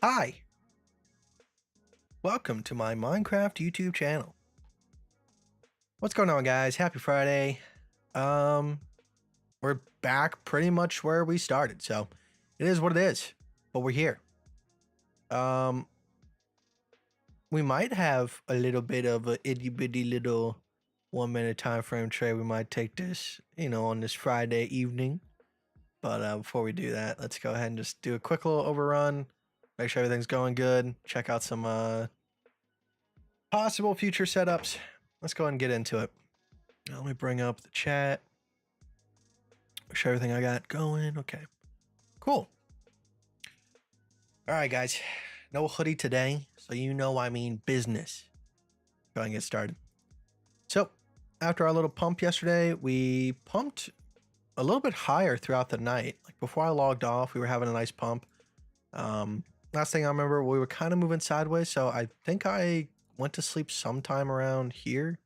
Hi! Welcome to my Minecraft YouTube channel. What's going on, guys? Happy Friday. We're back pretty much where we started, so it is what it is, but we're here. We might have a little bit of a itty-bitty little 1 minute time frame trade. We might take this, on this Friday evening. But before we do that, let's go ahead and just do a quick little overrun. Make sure everything's going good. Check out some possible future setups. Let's go ahead and get into it. Now, let me bring up the chat. Make sure everything I got going. Okay, cool. All right, guys. No hoodie today, so you know I mean business. Go ahead and get started. So, after our little pump yesterday, we pumped a little bit higher throughout the night. Like before I logged off, we were having a nice pump. Last thing I remember, we were kind of moving sideways, so I think I went to sleep sometime around here.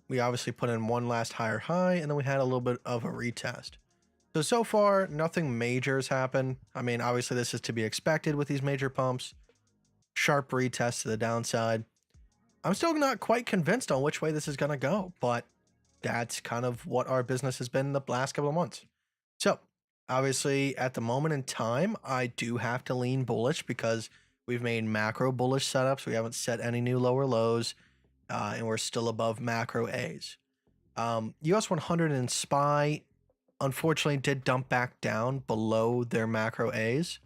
We obviously put in one last higher high, and then we had a little bit of a retest. So far, nothing major has happened. I mean, obviously this is to be expected with these major pumps. Sharp retest to the downside. I'm still not quite convinced on which way this is going to go, but that's kind of what our business has been the last couple of months. So obviously at the moment in time, I do have to lean bullish because we've made macro bullish setups. We haven't set any new lower lows, and we're still above macro A's. US 100 and SPY unfortunately did dump back down below their macro A's,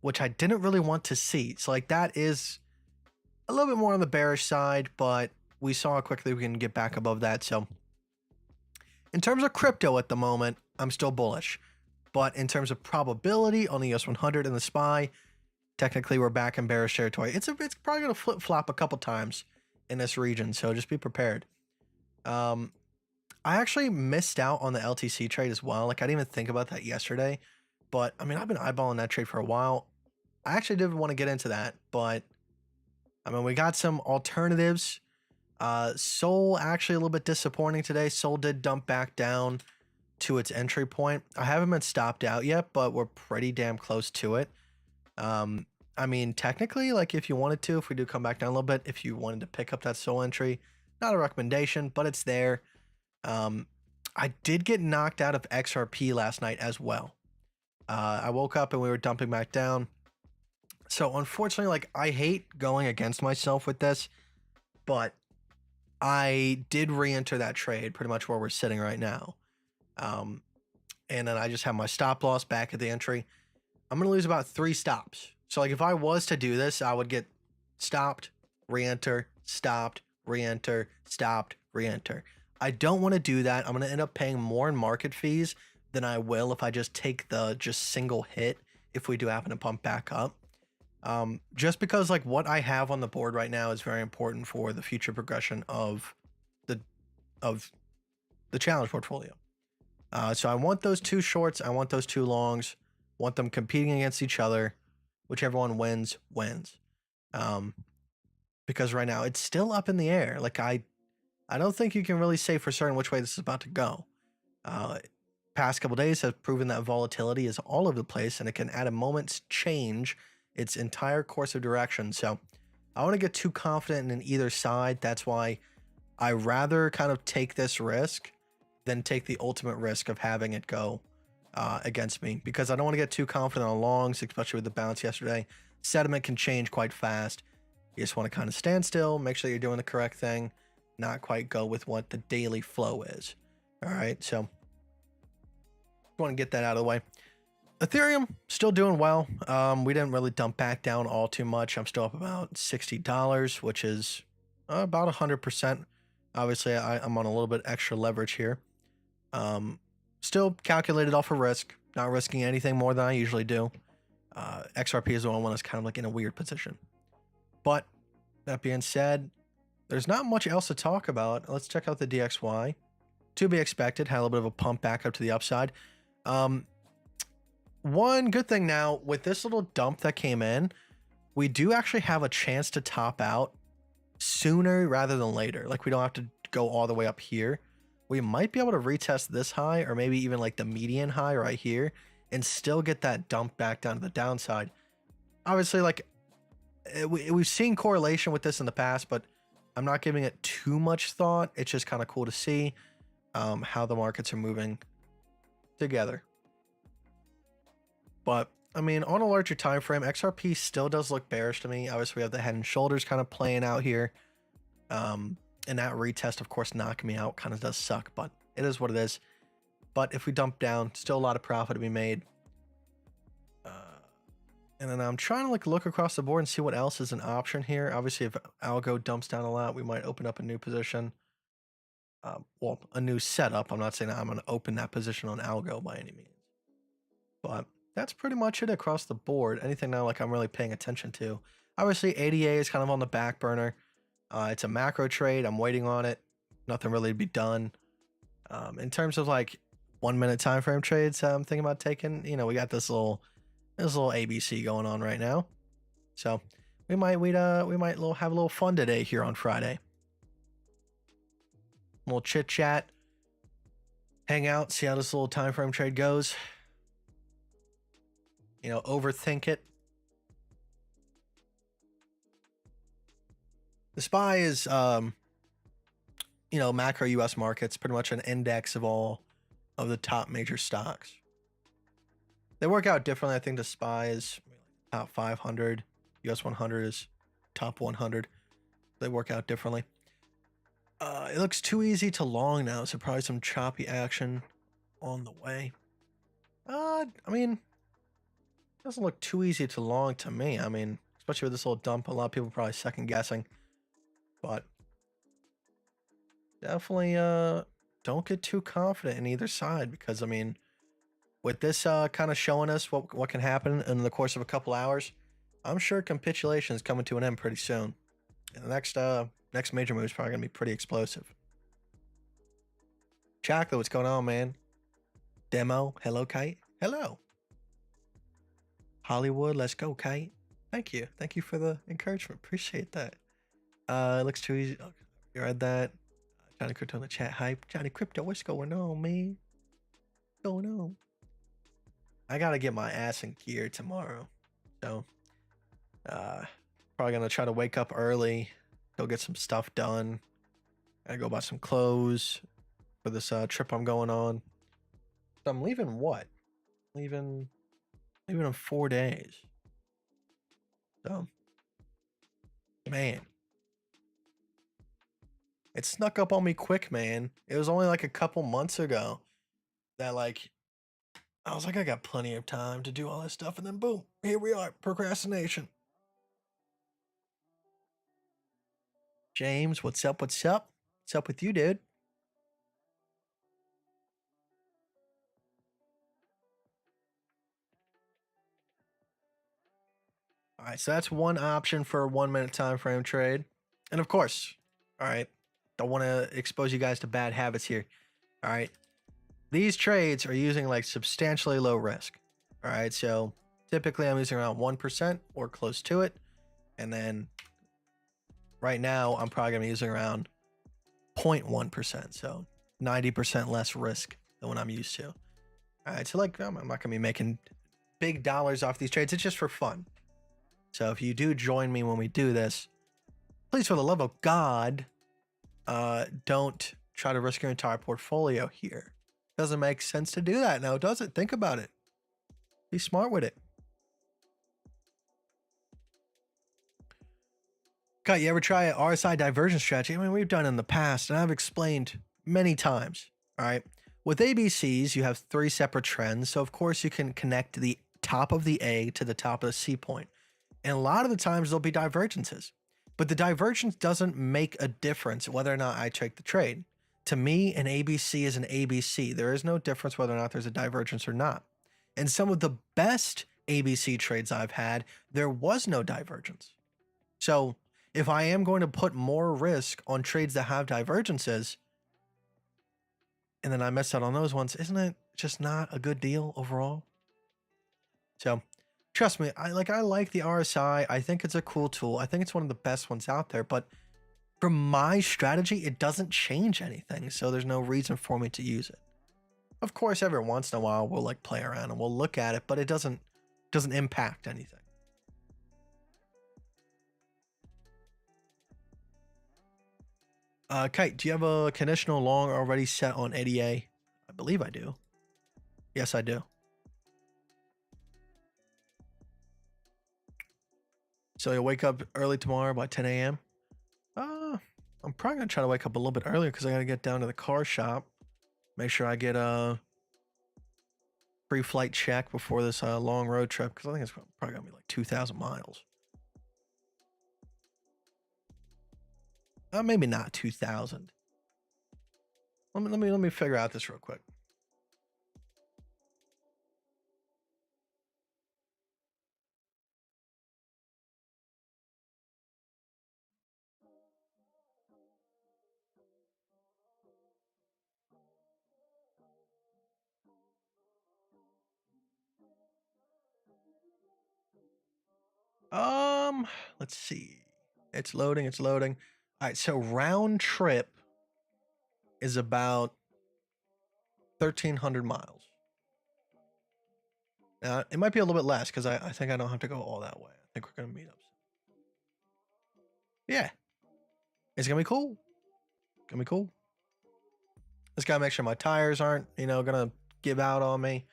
which I didn't really want to see. So like that is a little bit more on the bearish side, but we saw how quickly we can get back above that. So in terms of crypto at the moment, I'm still bullish. But in terms of probability on the US 100 and the SPY, technically we're back in bearish territory. It's probably going to flip-flop a couple times in this region, so just be prepared. I actually missed out on the LTC trade as well. Like I didn't even think about that yesterday. But I mean, I've been eyeballing that trade for a while. I actually did want to get into that, but I mean, we got some alternatives. Sol actually a little bit disappointing today. Sol did dump back down. to its entry point. I haven't been stopped out yet, but we're pretty damn close to it. I mean, technically, like if you wanted to, if we do come back down a little bit, if you wanted to pick up that soul entry, not a recommendation, but it's there. I did get knocked out of XRP last night as well. I woke up and we were dumping back down. So unfortunately, like I hate going against myself with this, but I did re-enter that trade pretty much where we're sitting right now. And then I just have my stop loss back at the entry. I'm going to lose about 3 stops. So like if I was to do this, I would get stopped, re-enter, stopped, re-enter, stopped, re-enter. I don't want to do that. I'm going to end up paying more in market fees than I will if I just take the just single hit if we do happen to pump back up. Just because like what I have on the board right now is very important for the future progression of the challenge portfolio. So I want those 2 shorts. I want those 2 longs. Want them competing against each other. Whichever one wins, wins. Because right now it's still up in the air. Like I don't think you can really say for certain which way this is about to go. Past couple days have proven that volatility is all over the place and it can at a moment's change its entire course of direction. So I want to get too confident in either side. That's why I rather kind of take this risk than take the ultimate risk of having it go against me, because I don't want to get too confident on longs, especially with the bounce yesterday. Sentiment can change quite fast. You just want to kind of stand still, make sure you're doing the correct thing, not quite go with what the daily flow is. All right, so want to get that out of the way. Ethereum still doing well. We didn't really dump back down all too much. I'm still up about $60, which is about 100%. Obviously, I'm on a little bit extra leverage here. Still calculated off of risk, not risking anything more than I usually do. XRP is the only one that's kind of like in a weird position. But that being said, there's not much else to talk about. Let's check out the DXY. To be expected, had a little bit of a pump back up to the upside. One good thing now with this little dump that came in, we do actually have a chance to top out sooner rather than later. Like we don't have to go all the way up here. We might be able to retest this high or maybe even like the median high right here and still get that dump back down to the downside. Obviously, like we've seen correlation with this in the past, but I'm not giving it too much thought. It's just kind of cool to see how the markets are moving together. But I mean, on a larger time frame, XRP still does look bearish to me. Obviously, we have the head and shoulders kind of playing out here. And that retest, of course, knocking me out kind of does suck, but it is what it is. But if we dump down, still a lot of profit to be made. And then I'm trying to like look across the board and see what else is an option here. Obviously, if algo dumps down a lot, we might open up a new position. Well, a new setup. I'm not saying I'm going to open that position on algo by any means. But that's pretty much it across the board. Anything now like I'm really paying attention to. Obviously, ADA is kind of on the back burner. It's a macro trade. I'm waiting on it. Nothing really to be done. In terms of like 1 minute time frame trades, I'm thinking about taking. You know, we got this little ABC going on right now, so we might have a little fun today here on Friday. A little chit chat, hang out, see how this little time frame trade goes. You know, overthink it. The SPY is, you know, macro US markets, pretty much an index of all of the top major stocks. They work out differently. I think the SPY is top 500, US 100 is top 100. They work out differently. It looks too easy to long now, so probably some choppy action on the way. I mean, it doesn't look too easy to long to me. I mean, especially with this little dump, a lot of people probably second guessing. But definitely don't get too confident in either side, because I mean, with this kind of showing us what can happen in the course of a couple hours, I'm sure capitulation is coming to an end pretty soon. And the next major move is probably gonna be pretty explosive. Chocolate, what's going on, man? Demo, hello, Kite. Hello. Hollywood, let's go, Kite. Thank you for the encouragement. Appreciate that. It looks too easy. Okay, you read that. Johnny Crypto in the chat hype. Johnny Crypto, what's going on, man? Going on. I gotta get my ass in gear tomorrow. So probably gonna try to wake up early, go get some stuff done. Gotta go buy some clothes for this trip I'm going on. So I'm leaving what? Leaving in 4 days. So man. It snuck up on me quick, man. It was only like a couple months ago that like I was like, I got plenty of time to do all this stuff, and then boom, here we are, procrastination. James, what's up? What's up? What's up with you, dude? All right, so that's one option for a 1 minute time frame trade. And of course, all right, don't want to expose you guys to bad habits here. All right, these trades are using like substantially low risk. All right, so typically I'm using around 1% or close to it. And then right now I'm probably gonna be using around 0.1%. So 90% less risk than what I'm used to. All right, so like I'm not gonna be making big dollars off these trades. It's just for fun. So if you do join me when we do this, please, for the love of God, don't try to risk your entire portfolio here. Doesn't make sense to do that now, does it? Think about it. Be smart with it. Kite, you ever try an RSI diversion strategy? I mean, we've done it in the past, and I've explained many times. All right. With ABCs, you have 3 separate trends. So, of course, you can connect the top of the A to the top of the C point. And a lot of the times, there'll be divergences. But the divergence doesn't make a difference whether or not I take the trade. To me, an ABC is an ABC. There is no difference whether or not there's a divergence or not. And some of the best ABC trades I've had, there was no divergence. So if I am going to put more risk on trades that have divergences, and then I miss out on those ones, isn't it just not a good deal overall? So trust me, I like the RSI. I think it's a cool tool. I think it's one of the best ones out there, but for my strategy, it doesn't change anything. So there's no reason for me to use it. Of course, every once in a while we'll like play around and we'll look at it, but it doesn't impact anything. Kite, do you have a conditional long already set on ADA? I believe I do. Yes, I do. So you'll wake up early tomorrow by 10 a.m. I'm probably gonna try to wake up a little bit earlier because I gotta get down to the car shop, make sure I get a pre-flight check before this long road trip because I think it's probably gonna be like 2,000 miles. Maybe not 2,000. Let me figure out this real quick. Let's see. It's loading. It's loading. All right. So round trip is about 1,300 miles. Now it might be a little bit less because I think I don't have to go all that way. I think we're gonna meet up. Yeah, it's gonna be cool. Gonna be cool. Just gotta make sure my tires aren't, gonna give out on me.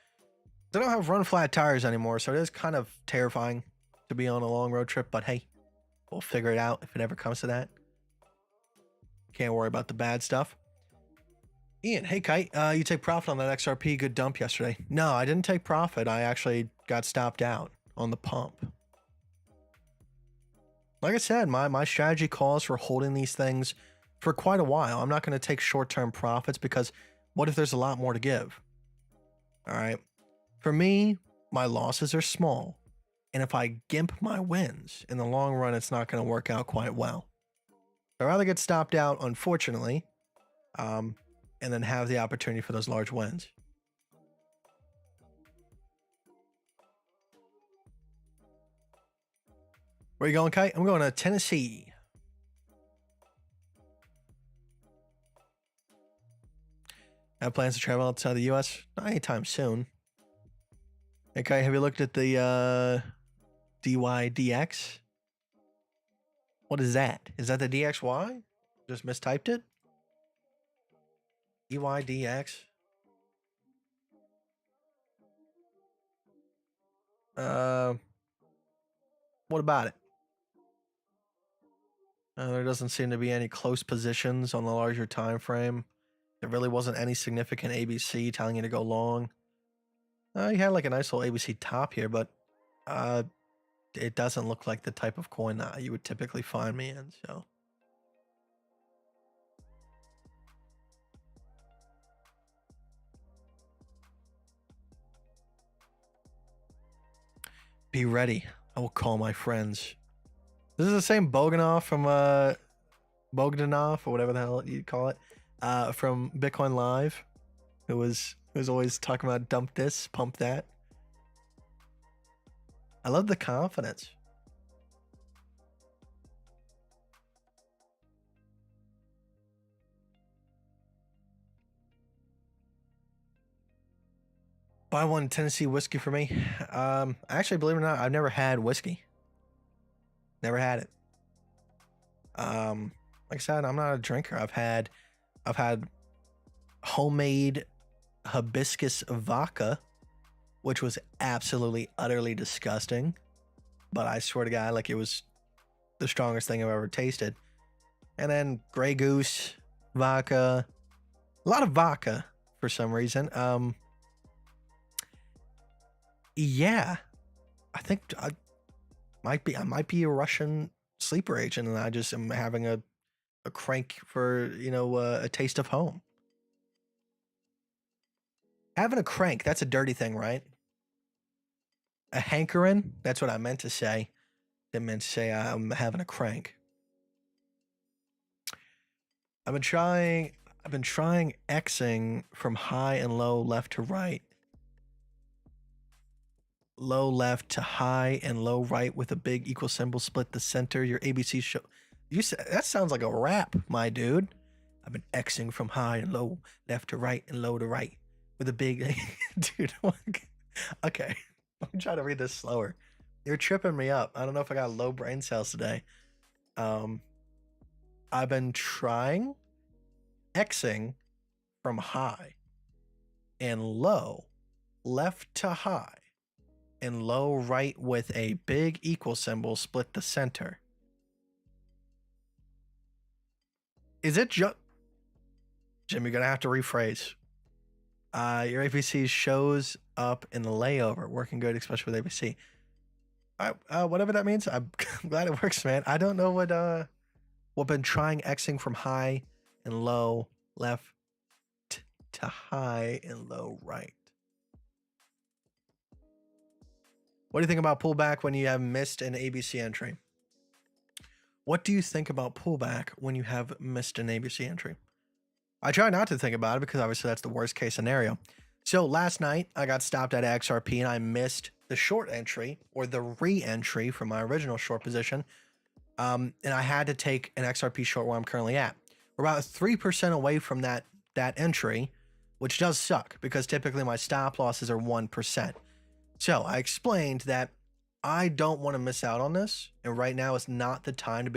I don't have run flat tires anymore, so it is kind of terrifying to be on a long road trip. But hey, we'll figure it out if it ever comes to that. Can't worry about the bad stuff. Ian, hey Kite, you take profit on that XRP good dump yesterday. No, I didn't take profit. I actually got stopped out on the pump. Like I said, my strategy calls for holding these things for quite a while. I'm not going to take short-term profits because what if there's a lot more to give? All right. For me, my losses are small. And if I gimp my wins, in the long run, it's not going to work out quite well. I'd rather get stopped out, unfortunately, and then have the opportunity for those large wins. Where you going, Kite? I'm going to Tennessee. Have plans to travel outside the US? Not anytime soon. Okay, have you looked at the DYDX? What is that? Is that the DXY? Just mistyped it? DYDX? What about it? There doesn't seem to be any close positions on the larger time frame. There really wasn't any significant ABC telling you to go long. You had like a nice little ABC top here, but it doesn't look like the type of coin that you would typically find me in, so. Be ready. I will call my friends. This is the same Bogdanov from Bogdanov or whatever the hell you call it, from Bitcoin Live, who was always talking about dump this, pump that. I love the confidence. Buy one Tennessee whiskey for me. Actually, believe it or not, I've never had whiskey. Never had it. Like I said, I'm not a drinker. I've had homemade hibiscus vodka, which was absolutely utterly disgusting. But I swear to God, like it was the strongest thing I've ever tasted. And then Grey Goose vodka, a lot of vodka for some reason. Yeah, I think I might be a Russian sleeper agent, and I just am having a crank for a taste of home. Having a crank, that's a dirty thing, right? A hankering, that's what I meant to say. Didn't meant to say I'm having a crank. I've been trying Xing from high and low left to right. Low left to high and low right with a big equal symbol split the center. Your ABC show. You said that sounds like a rap, my dude. I've been Xing from high and low, left to right and low to right with a big dude. Okay, I'm trying to read this slower. You're tripping me up. I don't know if I got low brain cells today. I've been trying Xing from high and low, left to high and low right with a big equal symbol split the center. Is it just Jim? You're gonna have to rephrase. Your ABC shows up in the layover, working good, especially with ABC. Whatever that means. I'm glad it works, man. I don't know what been trying Xing from high and low left to high and low right. What do you think about pullback when you have missed an ABC entry? What do you think about pullback when you have missed an ABC entry? I try not to think about it because obviously that's the worst case scenario. So last night I got stopped at XRP and I missed the short entry or the re-entry from my original short position. And I had to take an XRP short where I'm currently at. We're about 3% away from that entry, which does suck because typically my stop losses are 1%. So I explained that I don't want to miss out on this, and right now is not the time to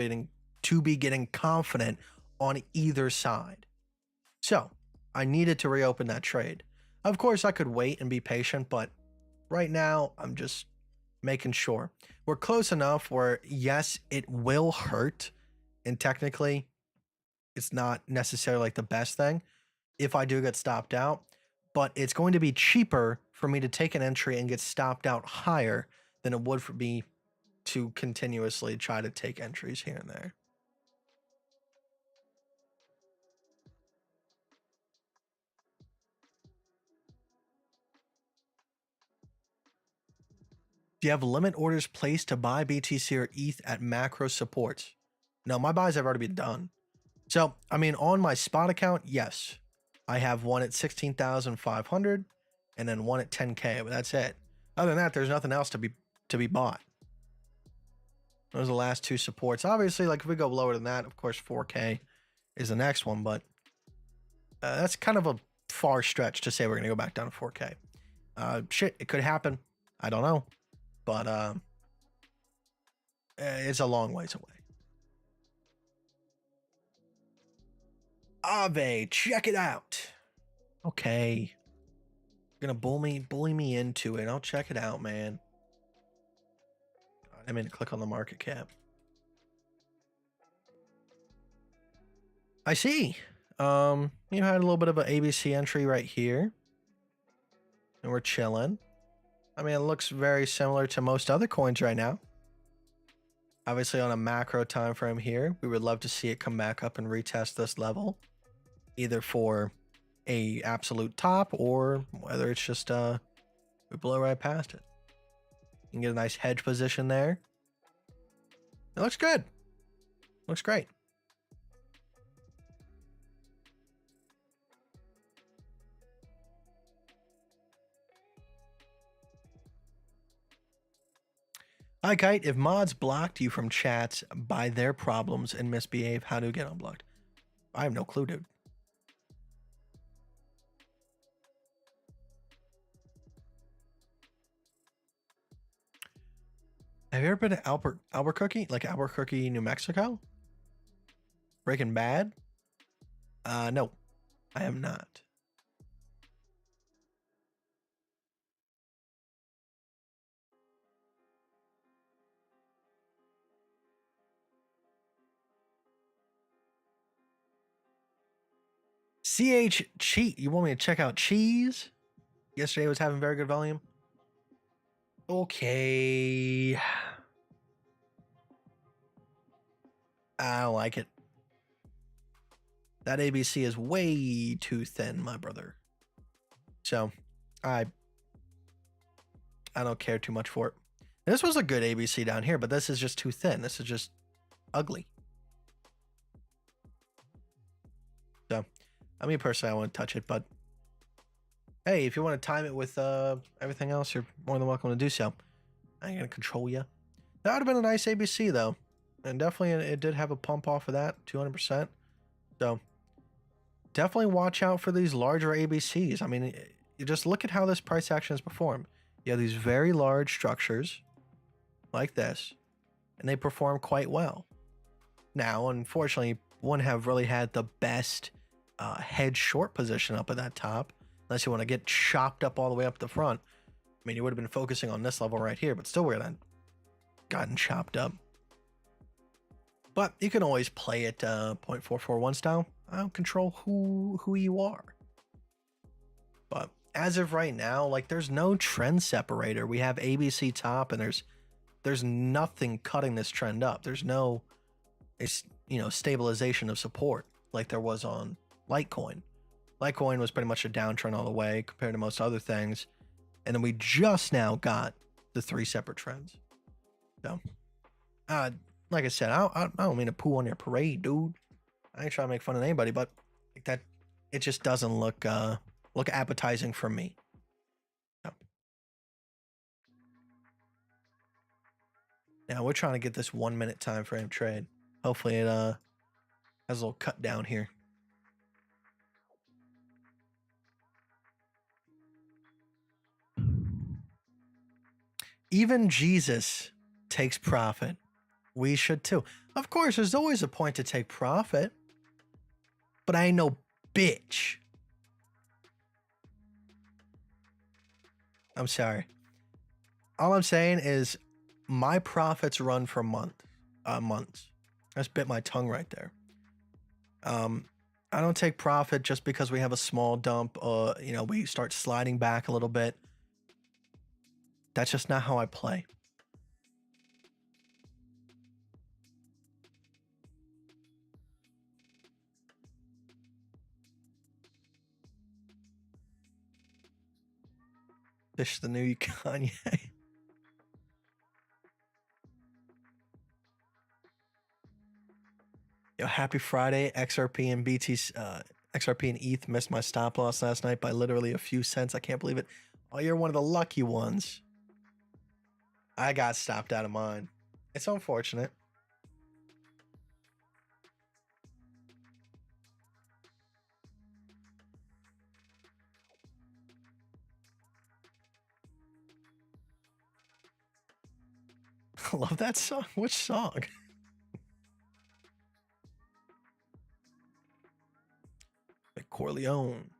be getting confident on either side. So I needed to reopen that trade. Of course, I could wait and be patient, but right now I'm just making sure. We're close enough where yes, it will hurt, and technically it's not necessarily like the best thing if I do get stopped out, but it's going to be cheaper for me to take an entry and get stopped out higher than it would for me to continuously try to take entries here and there. Do you have limit orders placed to buy BTC or ETH at macro supports? No, my buys have already been done. So, I mean, on my spot account, yes. I have one at 16,500 and then one at 10K, but that's it. Other than that, there's nothing else to be bought. Those are the last two supports. Obviously, like if we go lower than that, of course, 4K is the next one, but that's kind of a far stretch to say we're gonna go back down to 4K. Shit, it could happen. I don't know, but it's a long ways away. Ave, check it out. Okay. You're gonna bully me into it. I'll check it out, man. I mean, click on the market cap. I see. You had a little bit of an ABC entry right here. And we're chilling. I mean, it looks very similar to most other coins right now. Obviously, on a macro time frame here, we would love to see it come back up and retest this level, either for a absolute top or whether it's just we blow right past it. You can get a nice hedge position there. It looks good. Looks great. Hi, Kite. If mods blocked you from chats by their problems and misbehave, how do you get unblocked? I have no clue, dude. Have you ever been to Albuquerque? Like Albuquerque, New Mexico? Breaking Bad? No, I have not. CH Cheat. You want me to check out Cheese? Yesterday was having very good volume. Okay. I don't like it. That ABC is way too thin, my brother. So, I don't care too much for it. This was a good ABC down here, but this is just too thin. This is just ugly. So, I mean, personally, I wouldn't touch it, but hey, if you want to time it with everything else, you're more than welcome to do so. I ain't gonna control you. That would have been a nice ABC though, and definitely it did have a pump off of that, 200%. So definitely watch out for these larger ABCs. I mean, you just look at how this price action has performed. You have these very large structures like this, and they perform quite well. Now, unfortunately, wouldn't have really had the best hedge short position up at that top, unless you want to get chopped up all the way up the front. I mean, you would have been focusing on this level right here, but still would have gotten chopped up. But you can always play it 0.441 style. I don't control who you are. But as of right now, like there's no trend separator. We have ABC top, and there's nothing cutting this trend up. There's no stabilization of support like there was on Litecoin. Litecoin was pretty much a downtrend all the way compared to most other things. And then we just now got the 3 separate trends. So, like I said, I don't mean to poo on your parade, dude. I ain't trying to make fun of anybody, but like that, it just doesn't look appetizing for me. So. Now we're trying to get this 1 minute time frame trade. Hopefully it has a little cut down here. Even Jesus takes profit. We should too. Of course, there's always a point to take profit, but I ain't no bitch. I'm sorry. All I'm saying is my profits run for months. I just bit my tongue right there. I don't take profit just because we have a small dump. We start sliding back a little bit. That's just not how I play. Fish the new Kanye. Yo, happy Friday. XRP and XRP and ETH missed my stop loss last night by literally a few cents. I can't believe it. Oh, you're one of the lucky ones. I got stopped out of mine. It's unfortunate. I love that song. Which song? Like Corleone.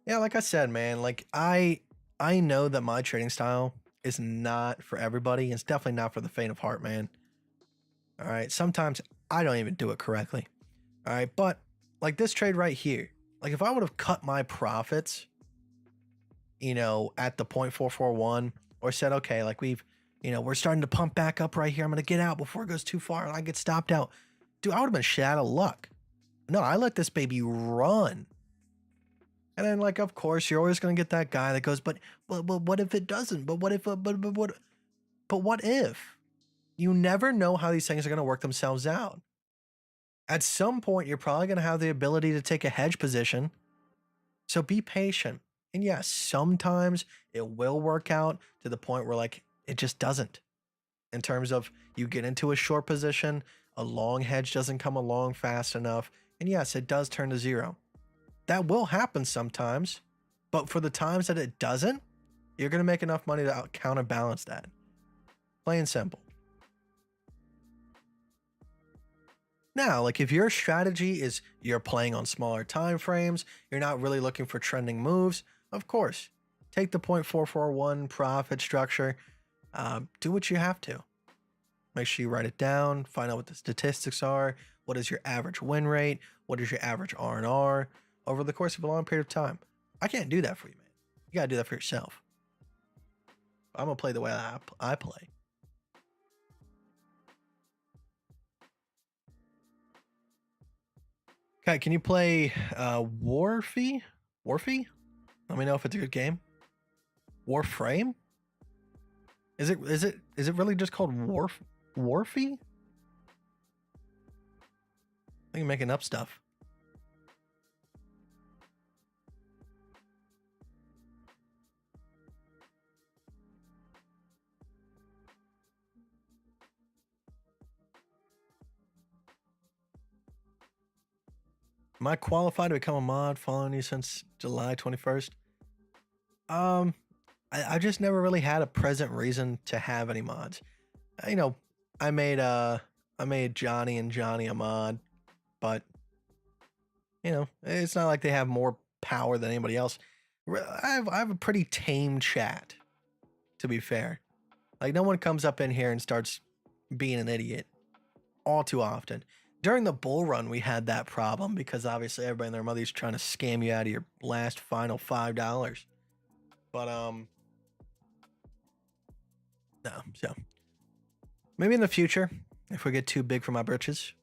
Yeah, like I said, man, like I know that my trading style is not for everybody. It's definitely not for the faint of heart, man. All right. Sometimes I don't even do it correctly. All right. But like this trade right here, like if I would have cut my profits, at the 0.441 or said, okay, like we're starting to pump back up right here. I'm going to get out before it goes too far and I get stopped out. Dude, I would have been shit out of luck. No, I let this baby run. And then, like, of course, you're always going to get that guy that goes, but what if it doesn't? But what if, but what if? You never know how these things are going to work themselves out. At some point, you're probably going to have the ability to take a hedge position. So be patient. And yes, sometimes it will work out to the point where, like, it just doesn't. In terms of you get into a short position, a long hedge doesn't come along fast enough. And yes, it does turn to zero. That will happen sometimes, but for the times that it doesn't, you're going to make enough money to counterbalance that. Plain and simple. Now, like if your strategy is you're playing on smaller time frames, you're not really looking for trending moves, of course, take the 0.441 profit structure, do what you have to. Make sure you write it down, find out what the statistics are, what is your average win rate, what is your average R&R, over the course of a long period of time. I can't do that for you, man. You gotta do that for yourself. I'm gonna play the way I play. Okay, can you play Warfy? Warfy? Let me know if it's a good game. Warframe? Is it really just called Warfy? I think you're making up stuff. Am I qualified to become a mod following you since July 21st? I just never really had a present reason to have any mods. I made Johnny and Johnny a mod, but it's not like they have more power than anybody else. I have a pretty tame chat, to be fair. Like no one comes up in here and starts being an idiot all too often. During the bull run, we had that problem because obviously everybody and their mother's trying to scam you out of your last final $5. But no. So maybe in the future, if we get too big for my britches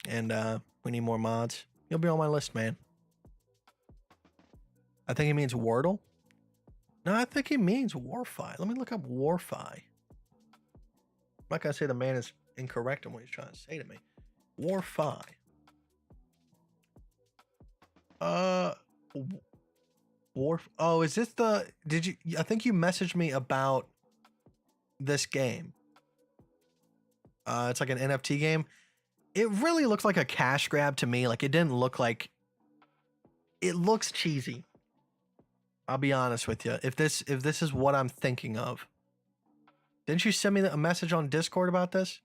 and we need more mods, you'll be on my list, man. I think he means Wordle. No, I think he means Warfi. Let me look up Warfi. I'm not gonna say the man is incorrect in what he's trying to say to me. Warfi. Oh, is this the? Did you? I think you messaged me about this game. It's like an NFT game. It really looks like a cash grab to me. Like it didn't look like. It looks cheesy. I'll be honest with you. If this is what I'm thinking of, didn't you send me a message on Discord about this?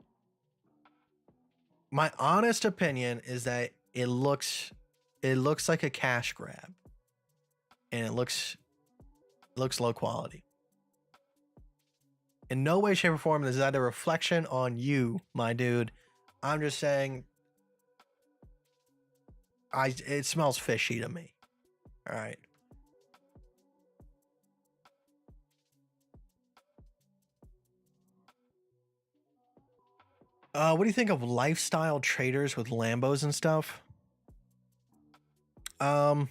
My honest opinion is that it looks like a cash grab, and it looks low quality. In no way, shape, or form is that a reflection on you, my dude. I'm just saying, it smells fishy to me. All right. What do you think of lifestyle traders with Lambos and stuff? I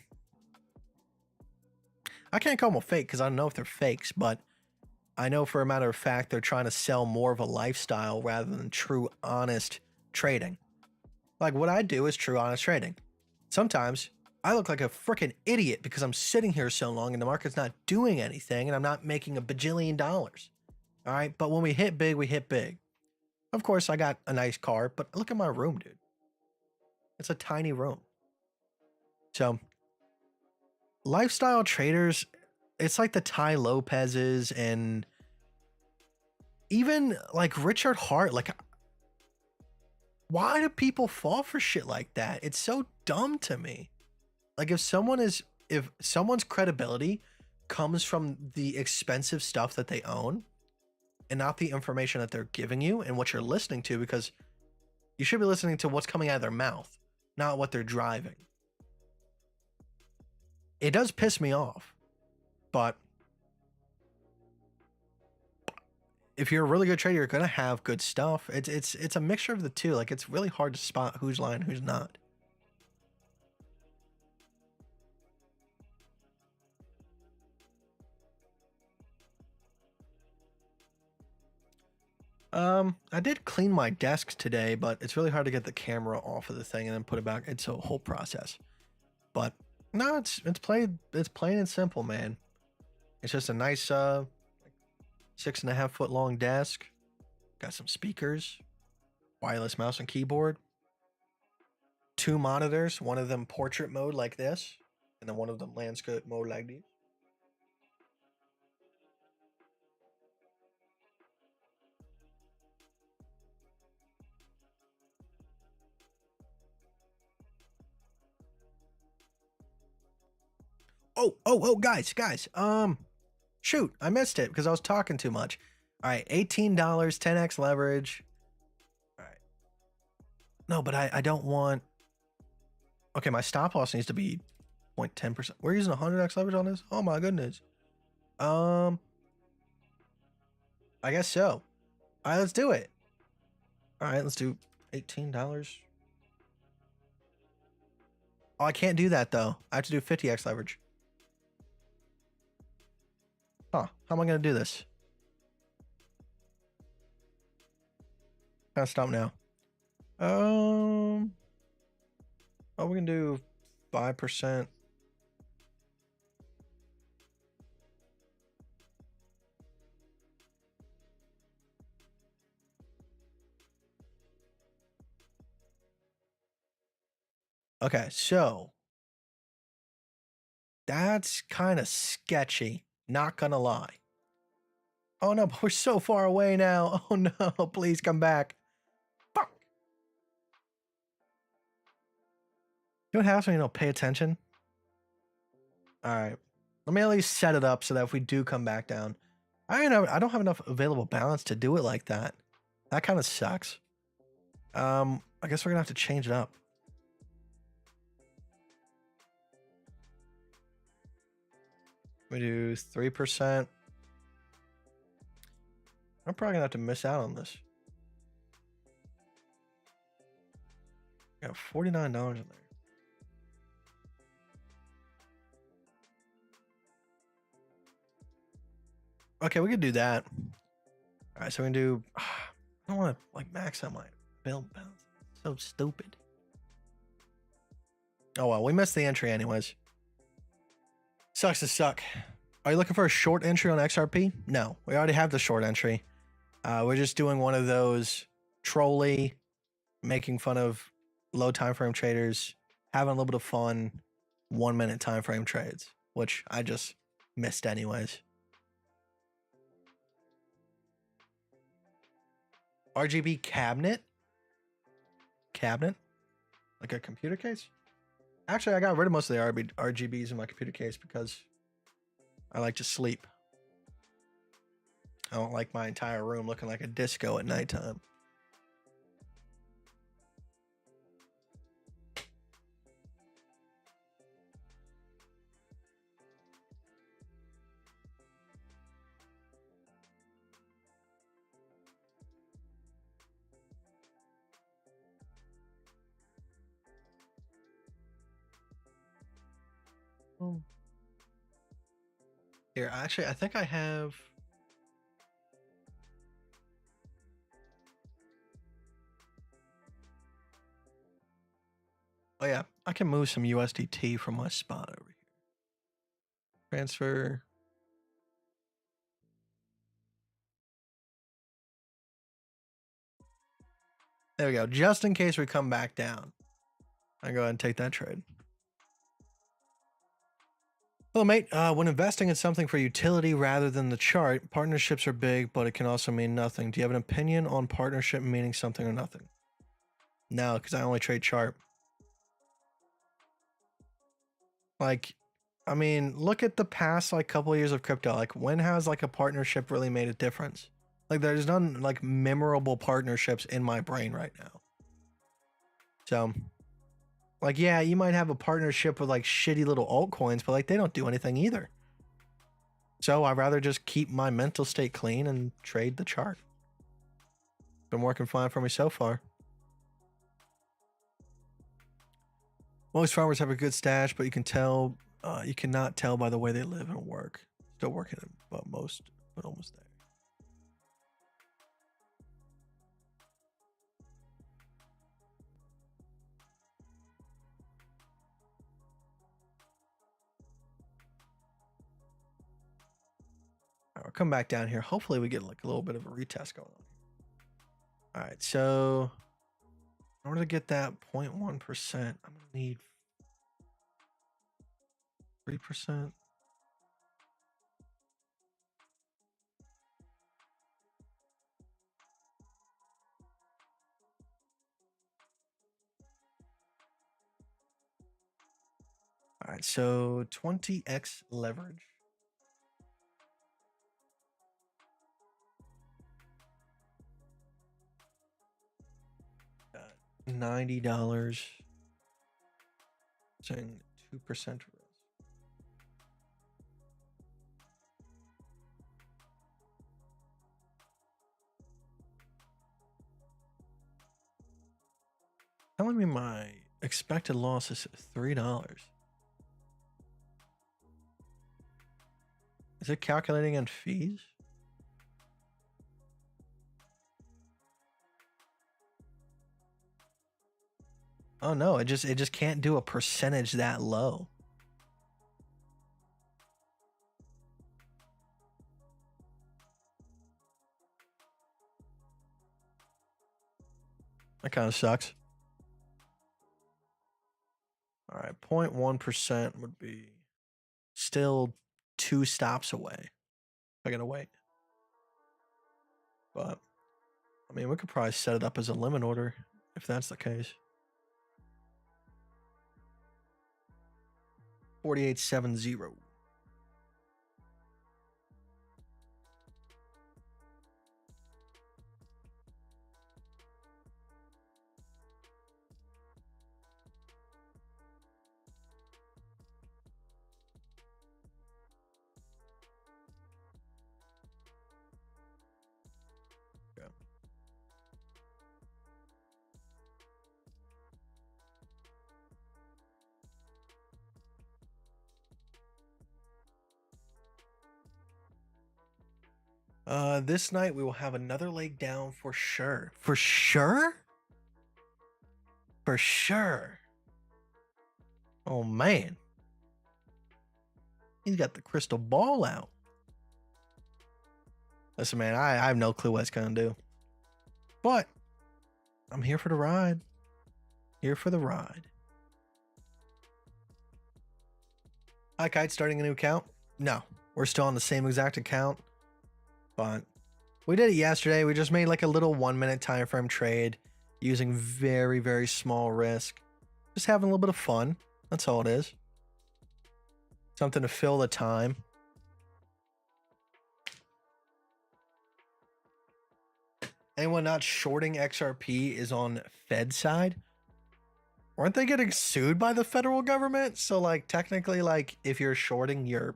can't call them a fake because I don't know if they're fakes, but I know for a matter of fact they're trying to sell more of a lifestyle rather than true, honest trading. Like what I do is true, honest trading. Sometimes I look like a freaking idiot because I'm sitting here so long and the market's not doing anything and I'm not making a bajillion dollars. All right, but when we hit big, we hit big. Of course, I got a nice car, but look at my room, dude. It's a tiny room. So, lifestyle traders, it's like the Ty Lopez's and even like Richard Hart. Like, why do people fall for shit like that? It's so dumb to me. Like if someone's credibility comes from the expensive stuff that they own and not the information that they're giving you and what you're listening to, because you should be listening to what's coming out of their mouth, not what they're driving. It does piss me off, but if you're a really good trader, you're gonna have good stuff. It's a mixture of the two. Like it's really hard to spot who's lying, who's not. I did clean my desk today, but it's really hard to get the camera off of the thing and then put it back. It's a whole process. But no, it's plain and simple, man. It's just a nice 6.5 foot long desk. Got some speakers, wireless mouse and keyboard, 2 monitors, one of them portrait mode like this, and then one of them landscape mode like this. Oh, guys. Shoot, I missed it because I was talking too much. All right, $18, 10x leverage. All right. No, but I don't want. Okay, my stop loss needs to be 0.10%. We're using 100x leverage on this? Oh my goodness. I guess so. All right, let's do it. All right, let's do $18. Oh, I can't do that though. I have to do 50x leverage. Huh, how am I gonna do this? Gotta stop now. Oh, we can do 5%. Okay, so that's kind of sketchy, not gonna lie. Oh no, but we're so far away now. Oh no, please come back. Fuck. You know what happens when you don't pay attention? Alright. Let me at least set it up so that if we do come back down. I don't have enough available balance to do it like that. That kind of sucks. I guess we're gonna have to change it up. We do 3%. I'm probably gonna have to miss out on this. I got $49 in there. Okay, we could do that. All right, so we can do. I don't want to like max out my build balance. So stupid. Oh well, we missed the entry anyways. Sucks to suck. Are you looking for a short entry on XRP? No, we already have the short entry. We're just doing one of those trolly, making fun of low time frame traders, having a little bit of fun, 1 minute time frame trades, which I just missed anyways. RGB cabinet? Cabinet? Like a computer case? Actually, I got rid of most of the RGBs in my computer case because I like to sleep. I don't like my entire room looking like a disco at nighttime. Here, actually, I think I have. Oh yeah, I can move some USDT from my spot over here. Transfer. There we go. Just in case we come back down, I go ahead and take that trade. Hello, mate. When investing in something for utility rather than the chart, partnerships are big, but it can also mean nothing. Do you have an opinion on partnership meaning something or nothing? No, because I only trade chart. Like, I mean, look at the past like couple of years of crypto. Like, when has like a partnership really made a difference? Like, there's none like memorable partnerships in my brain right now. So, like, yeah, you might have a partnership with like shitty little altcoins, but like they don't do anything either. So I'd rather just keep my mental state clean and trade the chart. Been working fine for me so far. Most farmers have a good stash, but you cannot tell by the way they live and work. Still working, but almost there. All right, we'll come back down here. Hopefully we get like a little bit of a retest going on. All right, so in order to get that 0.1%, I'm gonna need 3%. All right, so 20x leverage. $90. Saying 2% risk. Telling me my expected loss is $3. Is it calculating in fees? Oh no, it just can't do a percentage that low. That kind of sucks. All right, 0.1% would be still 2 stops away. I gotta wait. But I mean, we could probably set it up as a limit order if that's the case. 4870. This night we will have another leg down for sure. For sure? For sure. Oh man. He's got the crystal ball out. Listen, man, I have no clue what it's gonna do. But I'm here for the ride. Here for the ride. Hi, Kite, starting a new account? No, we're still on the same exact account. But we did it yesterday. We just made like a little 1-minute time frame trade using very, very small risk. Just having a little bit of fun. That's all it is. Something to fill the time. Anyone not shorting XRP is on Fed side. Weren't they getting sued by the federal government? So like technically, like if you're shorting, you're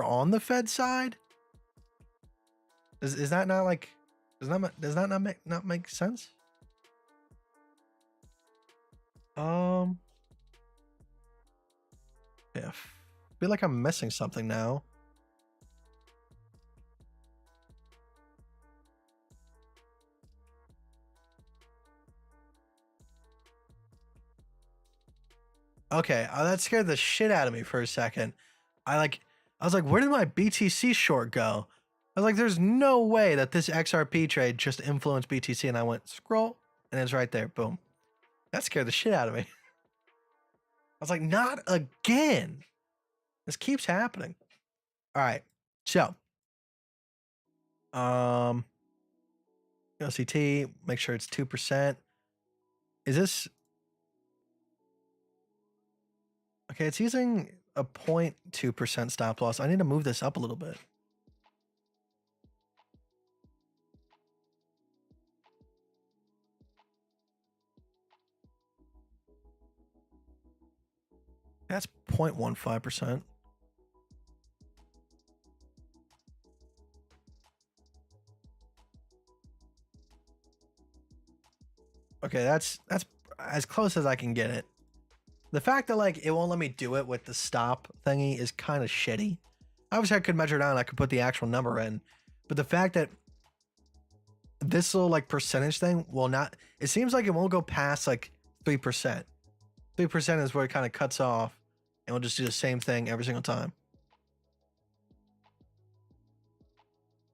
on the Fed side. Is that not like does that not make sense? Yeah, I feel like I'm missing something now. Okay, that scared the shit out of me for a second. I was like, where did my BTC short go? I was like, there's no way that this XRP trade just influenced BTC, and I went scroll, and it's right there. Boom. That scared the shit out of me. was like, not again. This keeps happening. All right. So, LCT, make sure it's 2%. Is this okay? It's using a 0.2% stop loss. I need to move this up a little bit. That's 0.15%. Okay, that's as close as I can get it. The fact that like it won't let me do it with the stop thingy is kind of shitty. Obviously, I could measure down. I could put the actual number in, but the fact that this little like percentage thing will not. It seems like it won't go past like 3%. 3% is where it kind of cuts off, and we'll just do the same thing every single time.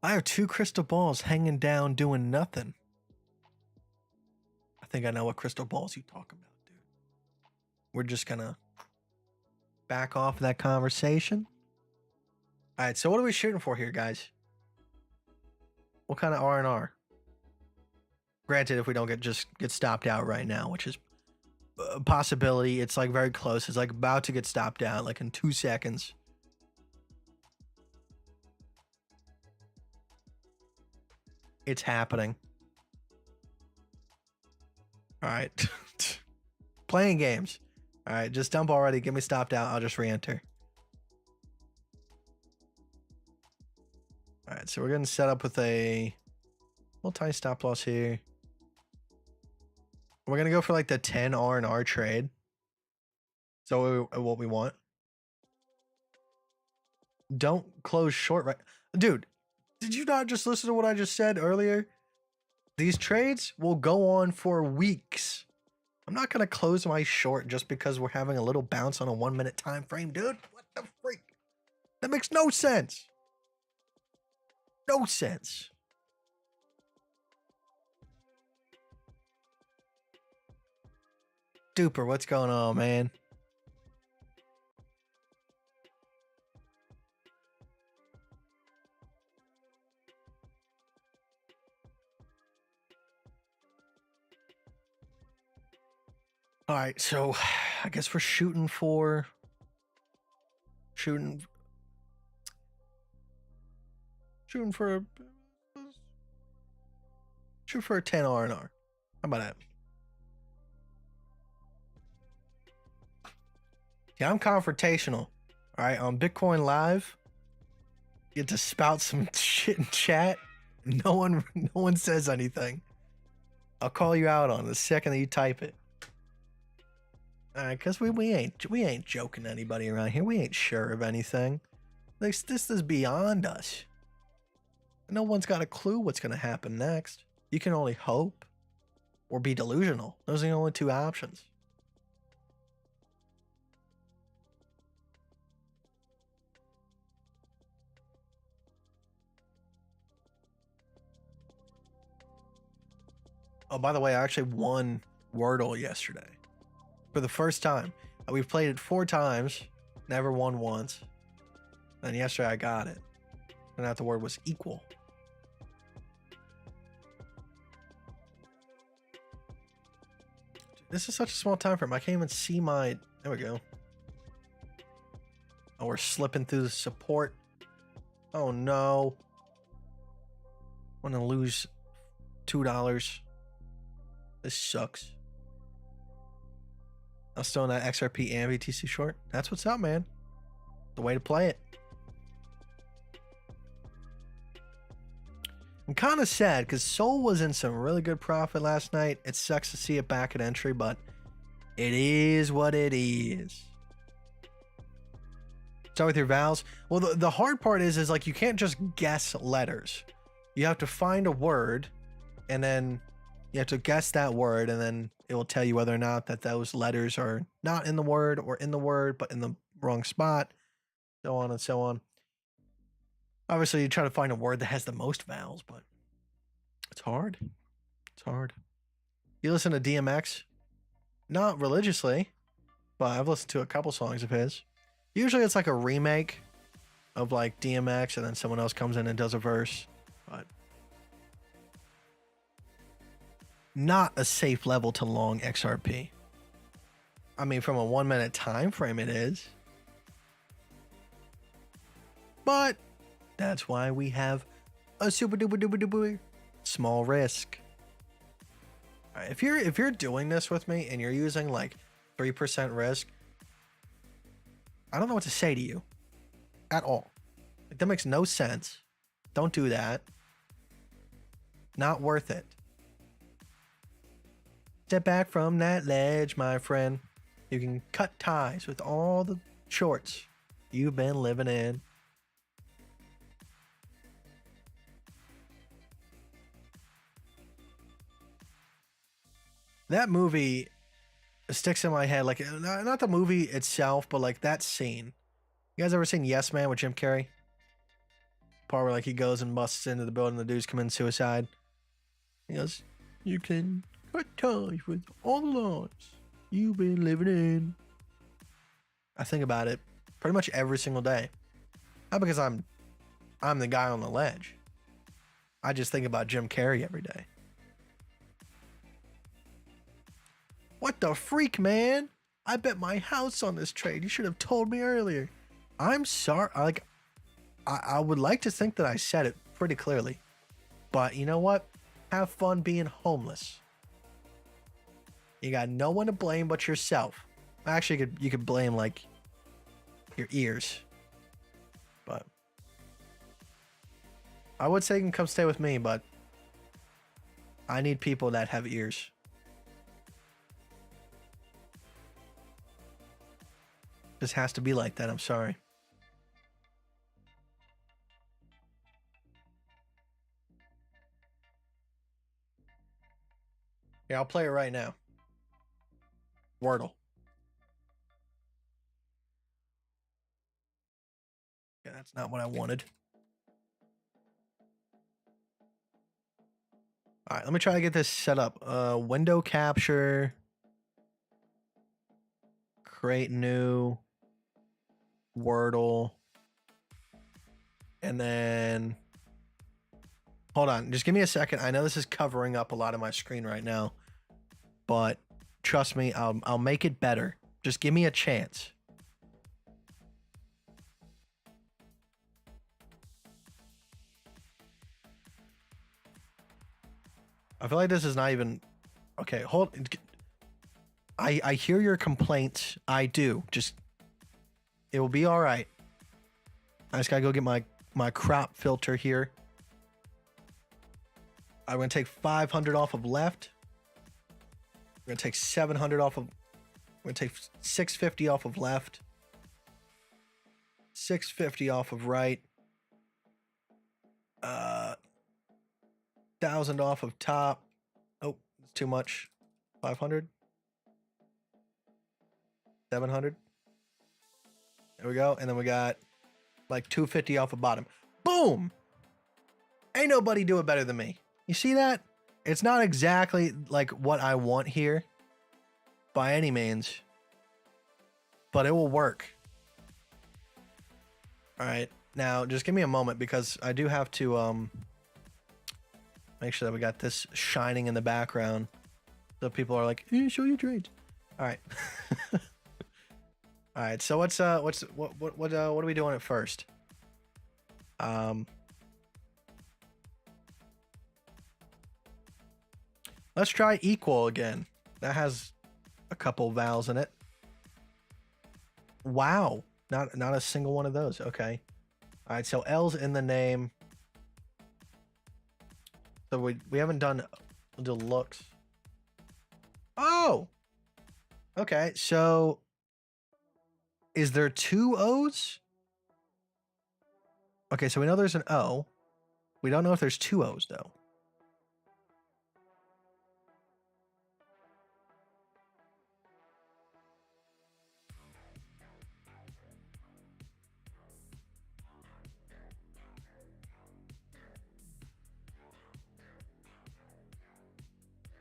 I have 2 crystal balls hanging down doing nothing. I think I know what crystal balls you talk about, dude. We're just gonna back off that conversation. All right, so what are we shooting for here, guys? What kind of R&R? Granted, if we don't get stopped out right now, which is a possibility, it's like very close. It's like about to get stopped out, like in 2 seconds. It's happening. All right. Playing games. All right, just dump already. Get me stopped out. I'll just re-enter. All right, so we're going to set up with a multi stop loss here. We're going to go for like the 10 R&R trade. So what we want. Don't close short right. Dude, did you not just listen to what I just said earlier? These trades will go on for weeks. I'm not going to close my short just because we're having a little bounce on a 1 minute time frame, dude. What the freak? That makes no sense. No sense. Duper, what's going on, man? All right, so I guess we're shooting for a 10 R&R. How about that? Yeah, I'm confrontational. All right, on Bitcoin Live, you get to spout some shit in chat. No one says anything. I'll call you out on it the second that you type it. All right, cause we ain't joking anybody around here. We ain't sure of anything. This is beyond us. No one's got a clue what's gonna happen next. You can only hope or be delusional. Those are the only 2 options. Oh, by the way, I actually won Wordle yesterday. For the first time. We've played it 4 times, never won once. And yesterday I got it. And that the word was equal. This is such a small time frame. I can't even see my. There we go. Oh, we're slipping through the support. Oh no. I'm gonna lose $2. This sucks. I'm still in that XRP and BTC short. That's what's up, man. The way to play it. I'm kind of sad because Sol was in some really good profit last night. It sucks to see it back at entry, but it is what it is. Start with your vowels. Well, the hard part is like you can't just guess letters. You have to find a word, and then you have to guess that word, and then it will tell you whether or not that those letters are not in the word or in the word, but in the wrong spot, so on and so on. Obviously, you try to find a word that has the most vowels, but it's hard. It's hard. You listen to DMX? Not religiously. but I've listened to a couple songs of his. Usually it's like a remake of like DMX, and then someone else comes in and does a verse. But not a safe level to long XRP. I mean, from a 1 minute time frame, it is. But that's why we have a super duper duper duper small risk. All right, if you're doing this with me and you're using like 3% risk, I don't know what to say to you at all. Like, that makes no sense. Don't do that. Not worth it. Step back from that ledge, my friend. You can cut ties with all the shorts you've been living in. That movie sticks in my head, like, not the movie itself, but like that scene. You guys ever seen Yes Man with Jim Carrey? Part where like he goes and busts into the building, the dudes commit suicide. He goes, "You can cut ties with all the lives you've been living in." I think about it pretty much every single day. Not because I'm the guy on the ledge. I just think about Jim Carrey every day. What the freak, man? I bet my house on this trade. You should have told me earlier. I'm sorry. I would like to think that I said it pretty clearly. But you know what? Have fun being homeless. You got no one to blame but yourself. Actually, you could blame like your ears. But I would say you can come stay with me, but I need people that have ears. Just has to be like that. I'm sorry. Yeah, I'll play it right now. Wordle. Yeah, that's not what I wanted. All right, let me try to get this set up. Window capture. Create new. Wordle. And then hold on, just give me a second. I know this is covering up a lot of my screen right now, but trust me, I'll make it better. Just give me a chance. I feel like this is not even okay. Hold. I hear your complaints. I do. Just it will be all right. I just gotta go get my crop filter here. I'm gonna take 500 off of left. We're gonna take 700 off of. We're gonna take 650 off of left. 650 off of right. 1,000 off of top. Oh, it's too much. 500. 700. There we go. And then we got like 250 off of bottom. Boom! Ain't nobody do it better than me. You see that? It's not exactly like what I want here by any means, but it will work. All right. Now, just give me a moment because I do have to make sure that we got this shining in the background so people are like, "Hey, show your trades." All right. All right, so what are we doing at first? Let's try equal again. That has a couple vowels in it. Wow, not a single one of those. Okay. All right, so L's in the name. So we haven't done the looks. Oh. Okay, so is there two O's? Okay, so we know there's an O. We don't know if there's two O's, though.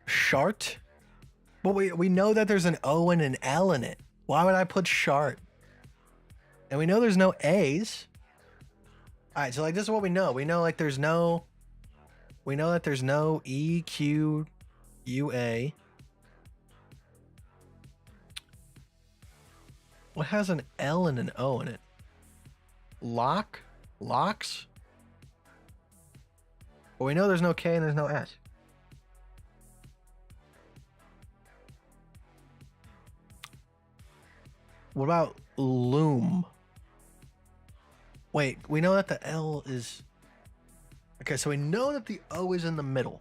Shart? But we know that there's an O and an L in it. Why would I put sharp? And we know there's no A's. All right, so like this is what we know. We know like there's no. We know that there's no E, Q, U, A. What has an L and an O in it? Lock? Locks? But we know there's no K and there's no S. What about loom? Wait, we know that the L is... Okay, so we know that the O is in the middle.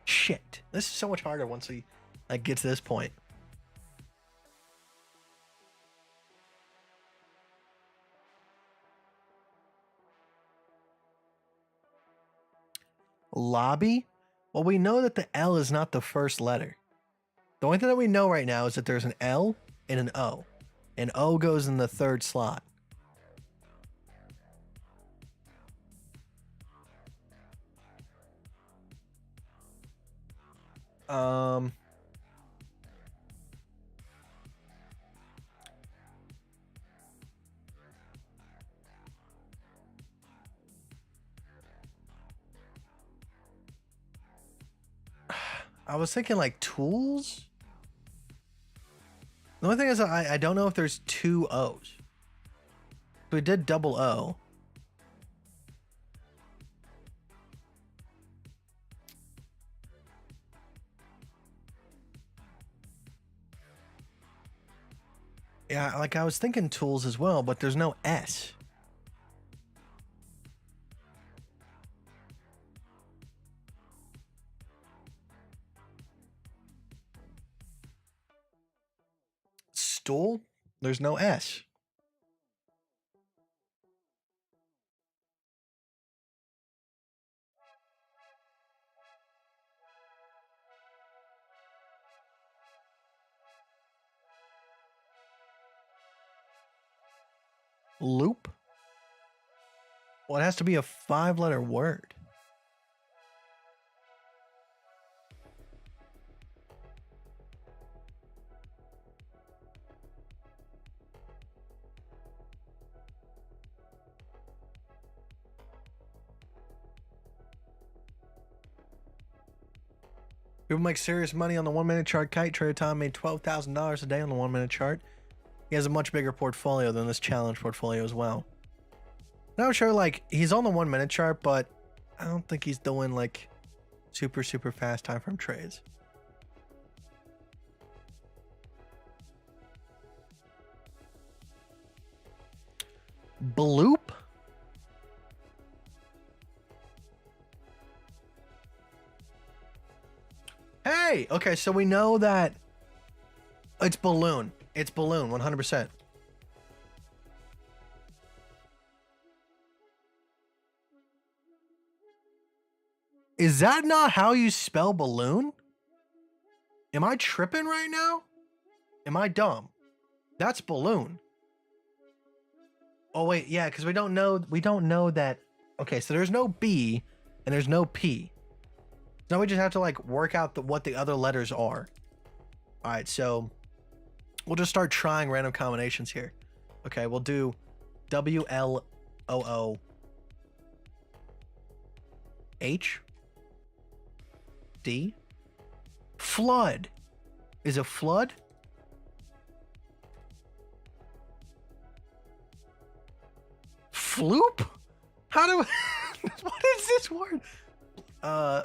Shit. This is so much harder once we like get to this point. Lobby? Well, we know that the L is not the first letter. The only thing that we know right now is that there's an L and an O. And O goes in the third slot. I was thinking like tools. The only thing is I don't know if there's two O's. We did double O. Yeah, like I was thinking tools as well, but there's no S. Stool? There's no S. Loop? Well, it has to be a 5-letter word. People make serious money on the 1-minute chart. Kite Trader Tom made $12,000 a day on the 1-minute chart. He has a much bigger portfolio than this challenge portfolio as well. Now I'm sure like he's on the 1-minute chart, but I don't think he's doing like super fast time frame trades. Bloop? Hey, okay, so we know that it's balloon. It's balloon, 100%. Is that not how you spell balloon? Am I tripping right now? Am I dumb? That's balloon. Oh wait, yeah, because we don't know that. Okay, so there's no B and there's no P. Now we just have to like work out what the other letters are. All right, so we'll just start trying random combinations here. Okay, we'll do WLOO H D. Flood. Is it flood? Floop? How do what is this word? I'm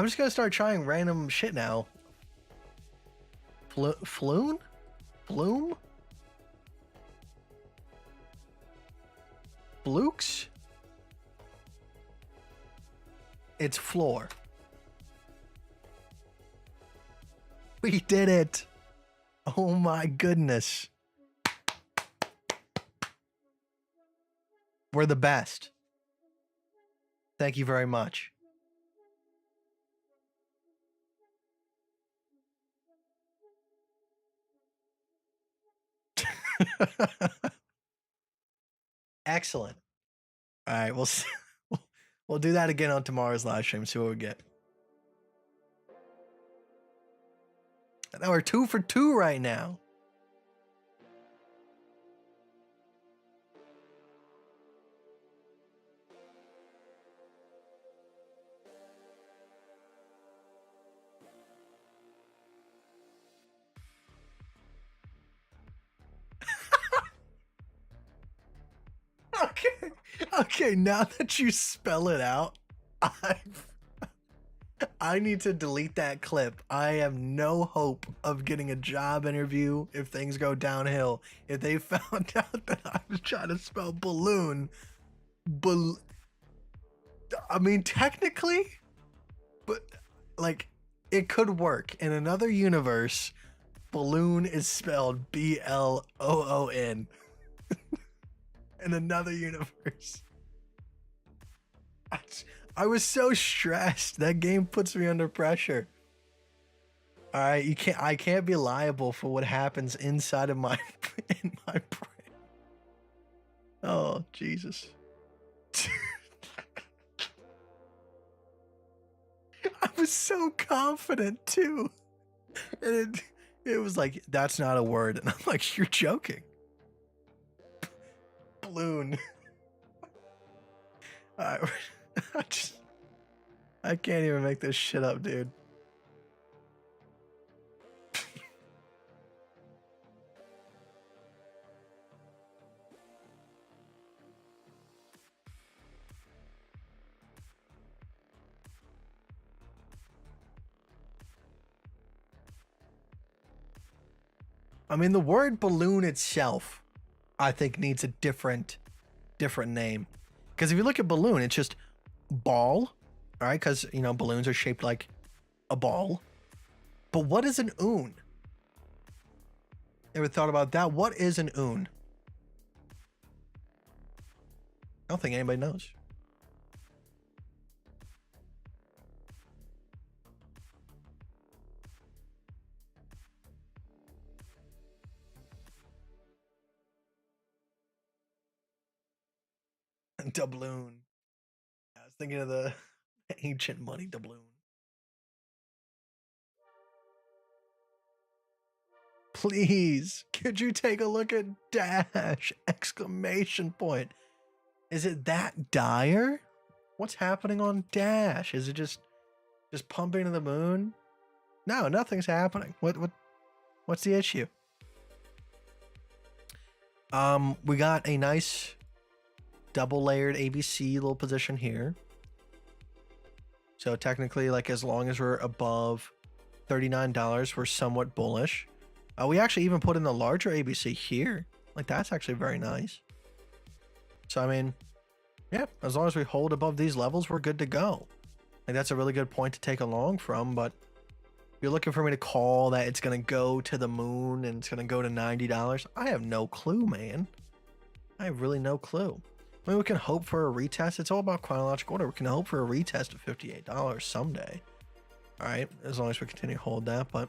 just gonna start trying random shit now. Floon? Bloom? Blukes? It's floor. We did it. Oh my goodness. We're the best. Thank you very much. Excellent. All right, we'll see. We'll do that again on tomorrow's live stream. See what we get. Now we're 2 for 2 right now. Okay, now that you spell it out, I need to delete that clip. I have no hope of getting a job interview if things go downhill. If they found out that I was trying to spell balloon, I mean, technically, but like, it could work. In another universe, balloon is spelled BLOON. In another universe. I was so stressed. That game puts me under pressure. All right, I can't be liable for what happens inside of my in my brain. Oh, Jesus. I was so confident too. And it was like, that's not a word. And I'm like, you're joking. Balloon. I can't even make this shit up, dude. I mean, the word balloon itself, I think, needs a different name. Because if you look at balloon, it's just ball, all right? Because, you know, balloons are shaped like a ball. But what is an oon? Ever thought about that? What is an oon? I don't think anybody knows. Doubloon. I was thinking of the ancient money doubloon. Please, could you take a look at dash! Exclamation point. Is it that dire? What's happening on dash? Is it just pumping to the moon? No, nothing's happening. What's the issue? We got a nice double layered ABC little position here. So technically, like, as long as we're above $39, we're somewhat bullish. We actually even put in the larger ABC here. Like, that's actually very nice. So, I mean, yeah, as long as we hold above these levels, we're good to go. Like, that's a really good point to take along from, but if you're looking for me to call that it's going to go to the moon and it's going to go to $90, I have no clue, man. I have really no clue. I mean, we can hope for a retest. It's all about chronological order. We can hope for a retest of $58 someday. All right, as long as we continue to hold that, but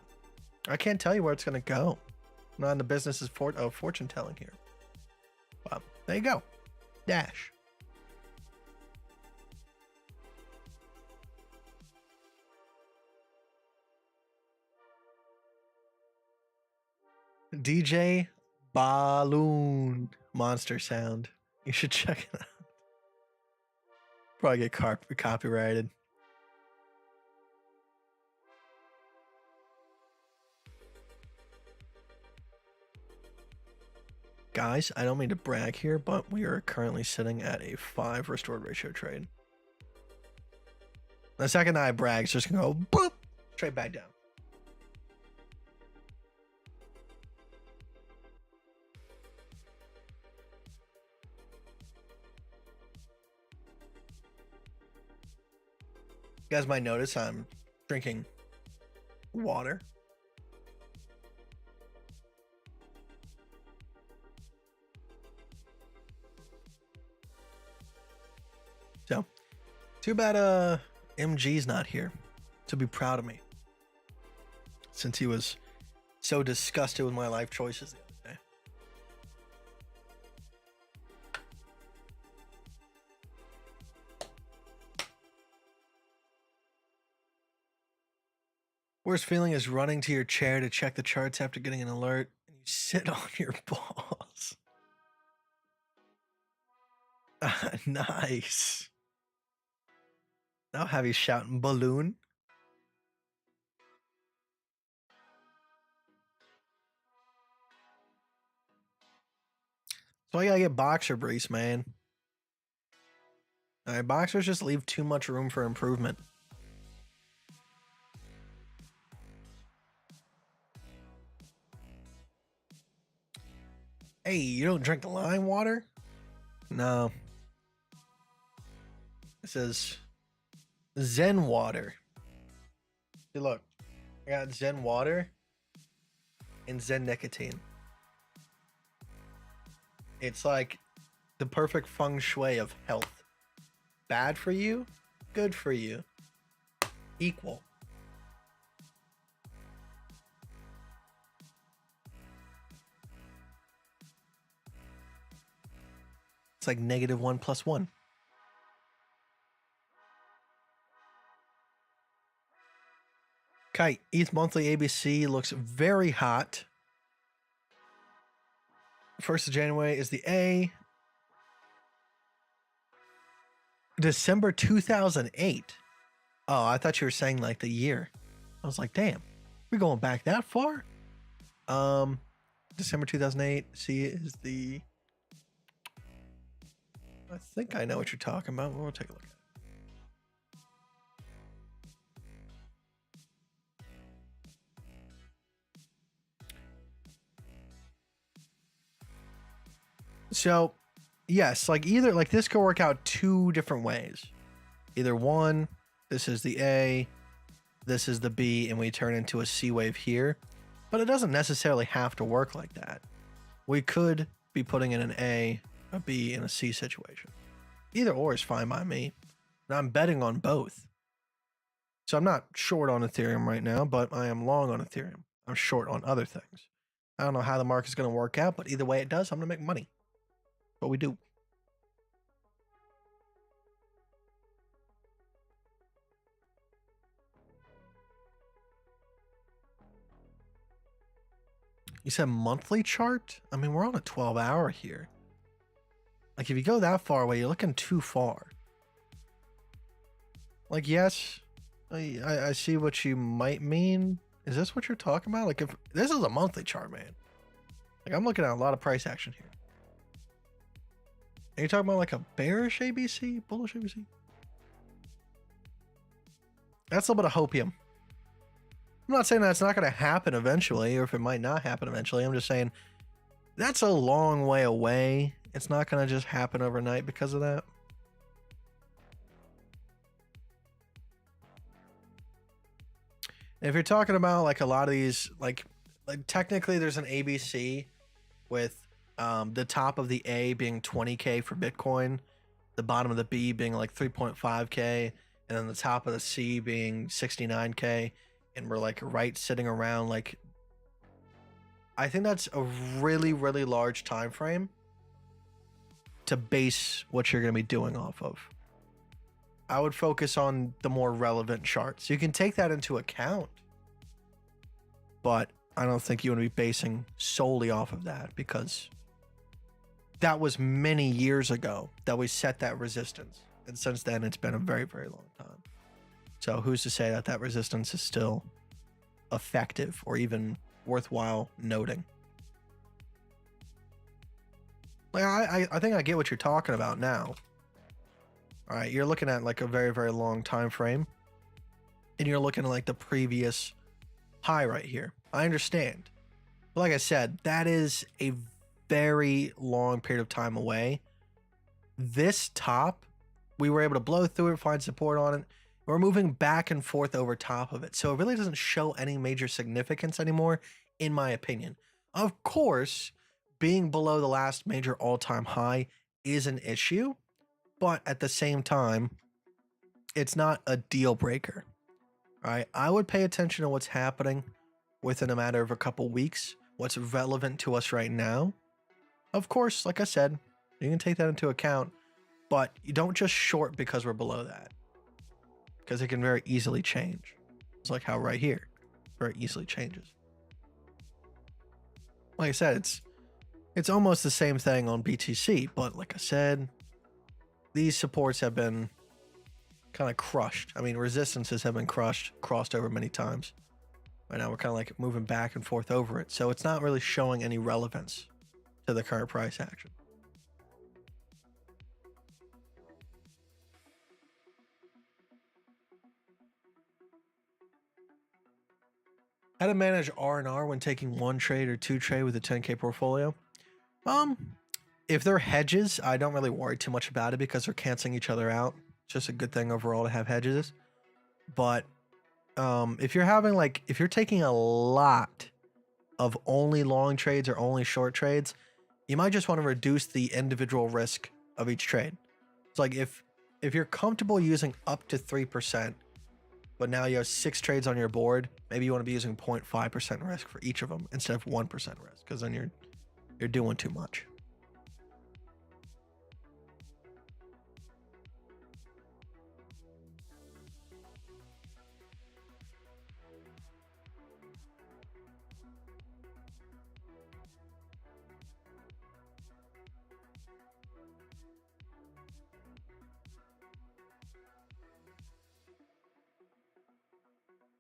I can't tell you where it's going to go. I'm not in the business of fortune telling here. But there you go. Dash. DJ Balloon monster sound. You should check it out. Probably get copyrighted. Guys, I don't mean to brag here, but we are currently sitting at a 5 restored ratio trade. The second I brag, it's just gonna go boop, straight back down. You guys might notice I'm drinking water. So, too bad MG's not here to be proud of me, since he was so disgusted with my life choices the other day. Worst feeling is running to your chair to check the charts after getting an alert, and you sit on your balls. Nice. I'll have you shouting balloon. So I gotta get boxer briefs, man. Alright, boxers just leave too much room for improvement. Hey, you don't drink lime water? No. It says Zen water. See, look. I got Zen water and Zen nicotine. It's like the perfect feng shui of health. Bad for you, good for you. Equal. It's like -1 + 1. Kite, ETH monthly ABC looks very hot. 1st of January is the A. December 2008. Oh, I thought you were saying like the year. I was like, damn, we're going back that far? December 2008. C is the... I think I know what you're talking about. We'll take a look at it. So, yes, like either like this could work out two different ways. Either one, this is the A, this is the B, and we turn into a C wave here. But it doesn't necessarily have to work like that. We could be putting in an A, a B, and a C situation. Either or is fine by me. And I'm betting on both. So I'm not short on Ethereum right now, but I am long on Ethereum. I'm short on other things. I don't know how the market's going to work out, but either way it does, I'm going to make money. What we do. You said monthly chart? I mean, we're on a 12-hour here. Like, if you go that far away, you're looking too far. Like, yes, I see what you might mean. Is this what you're talking about? Like, if this is a monthly chart, man. Like, I'm looking at a lot of price action here. Are you talking about like a bearish ABC? Bullish ABC? That's a little bit of hopium. I'm not saying that's not going to happen eventually, or if it might not happen eventually. I'm just saying that's a long way away. It's not going to just happen overnight because of that. If you're talking about like a lot of these, like technically there's an ABC with the top of the A being 20K for Bitcoin, the bottom of the B being like 3.5K, and then the top of the C being 69K, and we're like right sitting around like, I think that's a really, really large time frame to base what you're going to be doing off of. I would focus on the more relevant charts. You can take that into account, but I don't think you want to be basing solely off of that, because that was many years ago that we set that resistance. And since then, it's been a very, very long time. So who's to say that that resistance is still effective or even worthwhile noting? Like, I think I get what you're talking about now. All right, you're looking at like a very, very long time frame, and you're looking at like the previous high right here. I understand. But like I said, that is a very long period of time away. This top, we were able to blow through it, find support on it. We're moving back and forth over top of it. So it really doesn't show any major significance anymore, in my opinion. Of course, being below the last major all-time high is an issue, but at the same time, it's not a deal breaker. All right, I would pay attention to what's happening within a matter of a couple weeks, what's relevant to us right now. Of course, like I said, you can take that into account, but you don't just short because we're below that, because it can very easily change. It's like how right here, very easily changes. Like I said, it's almost the same thing on BTC, but like I said, these supports have been kind of crushed. I mean, resistances have been crossed over many times. Right now we're kind of like moving back and forth over it. So it's not really showing any relevance to the current price action. How to manage R&R when taking one trade or two trade with a 10K portfolio? If they're hedges, I don't really worry too much about it because they're canceling each other out. It's just a good thing overall to have hedges. But if you're taking a lot of only long trades or only short trades, you might just want to reduce the individual risk of each trade. It's like if you're comfortable using up to 3%, but now you have 6 trades on your board, maybe you want to be using 0.5% risk for each of them instead of 1% risk, because then you're doing too much.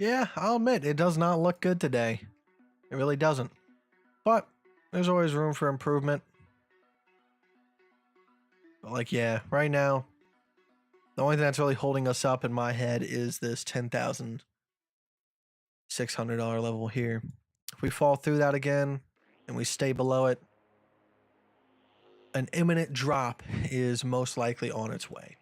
Yeah, I'll admit, it does not look good today. It really doesn't. But there's always room for improvement. But like, yeah, right now, the only thing that's really holding us up in my head is this $10,600 level here. If we fall through that again and we stay below it, an imminent drop is most likely on its way.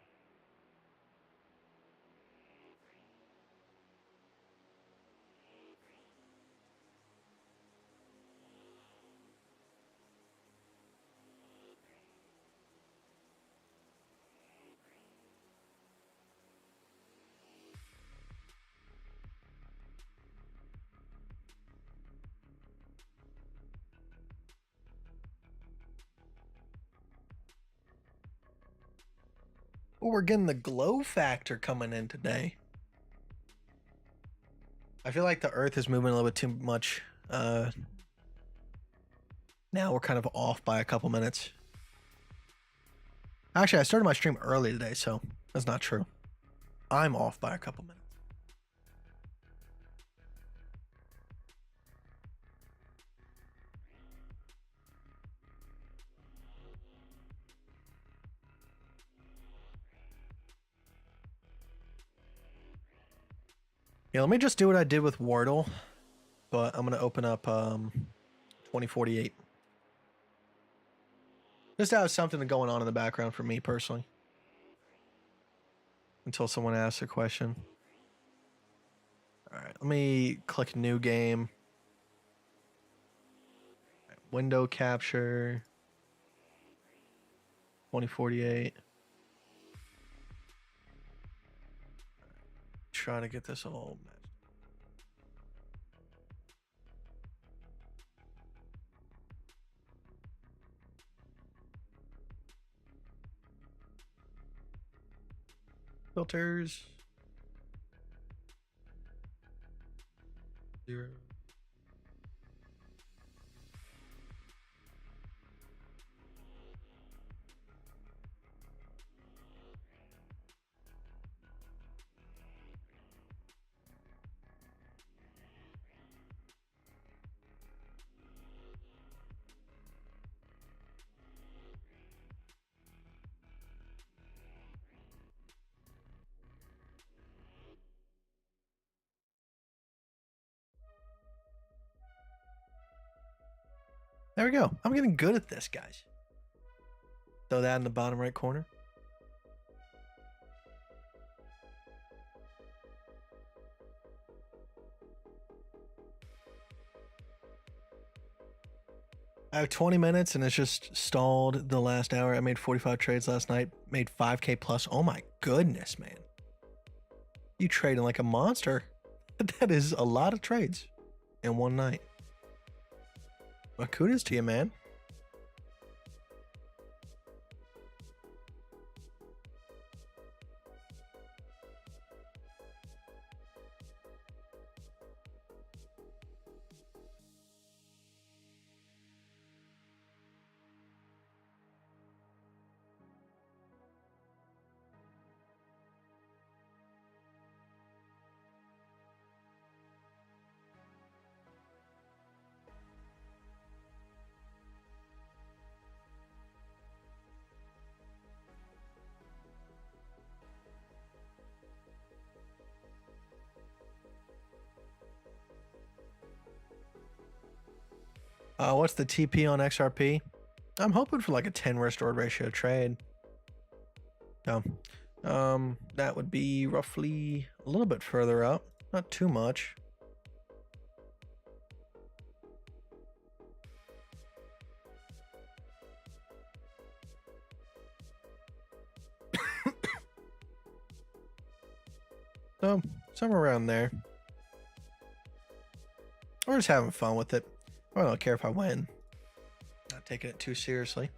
Oh, we're getting the glow factor coming in today. I feel like the Earth is moving a little bit too much. Now we're kind of off by a couple minutes. Actually, I started my stream early today, so that's not true. I'm off by a couple minutes. Yeah, let me just do what I did with Wordle, but I'm gonna open up 2048. Just to have something going on in the background for me personally. Until someone asks a question. Alright, let me click new game. Right, window capture. 2048. Try to get this all matched. Filters. 0. There we go. I'm getting good at this, guys. Throw that in the bottom right corner. I have 20 minutes and it's just stalled the last hour. I made 45 trades last night, made 5K plus. Oh my goodness, man. You trading like a monster. That is a lot of trades in one night. Well, kudos to you, man. What's the TP on XRP? I'm hoping for like a 10 restored ratio trade. So, that would be roughly a little bit further up, not too much. So, somewhere around there. We're just having fun with it. I don't care if I win. Not taking it too seriously.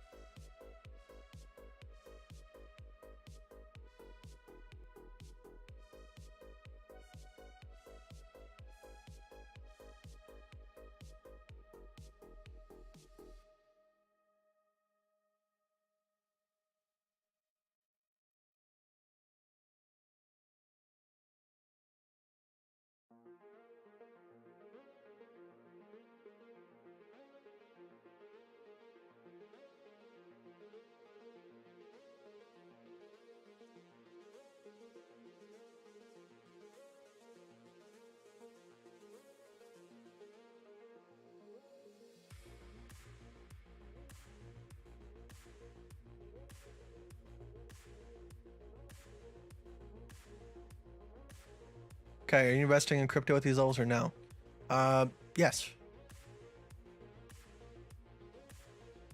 Okay, are you investing in crypto at these levels or no? Yes.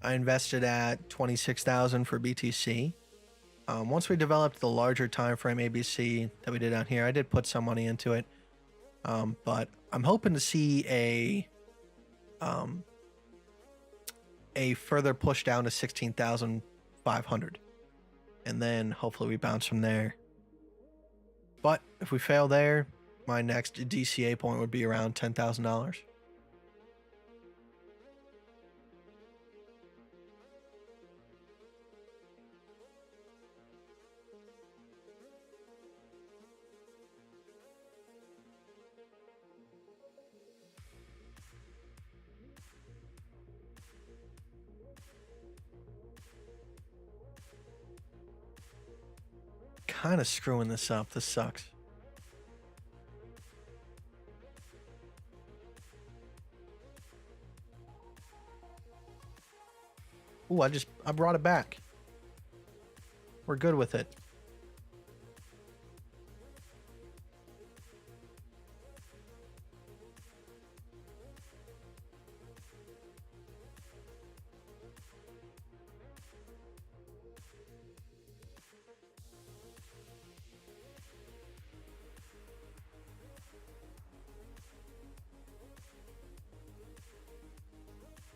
I invested at 26,000 for BTC. Once we developed the larger time frame ABC that we did down here, I did put some money into it. But I'm hoping to see a further push down to 16,500, and then hopefully we bounce from there. But if we fail there, my next DCA point would be around $10,000. Kind of screwing this up. This sucks. Ooh, I brought it back. We're good with it.